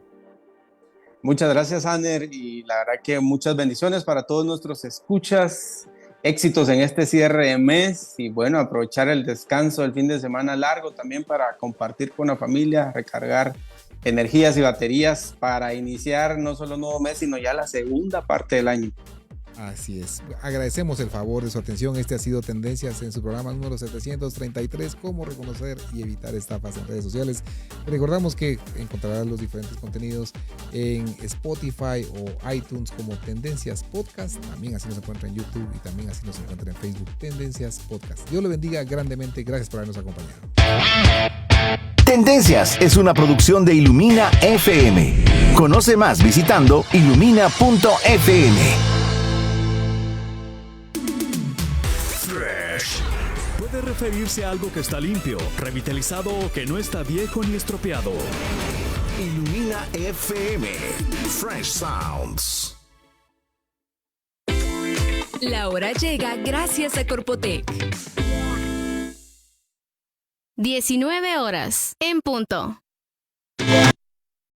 Muchas gracias, Aner, y la verdad que muchas bendiciones para todos nuestros escuchas. Éxitos en este cierre de mes, y bueno, aprovechar el descanso del fin de semana largo también para compartir con la familia, recargar energías y baterías para iniciar no solo un nuevo mes, sino ya la segunda parte del año. Así es. Agradecemos el favor de su atención. Este ha sido Tendencias en su programa número 733, cómo reconocer y evitar estafas en redes sociales. Recordamos que encontrarán los diferentes contenidos en Spotify o iTunes como Tendencias Podcast. También así nos encuentra en YouTube y también así nos encuentra en Facebook, Tendencias Podcast. Dios lo bendiga grandemente. Gracias por habernos acompañado. Tendencias es una producción de Ilumina FM. Conoce más visitando ilumina.fm. referirse a algo que está limpio, revitalizado o que no está viejo ni estropeado. Ilumina FM. Fresh Sounds. La hora llega gracias a Corpotec. 19 horas, en punto.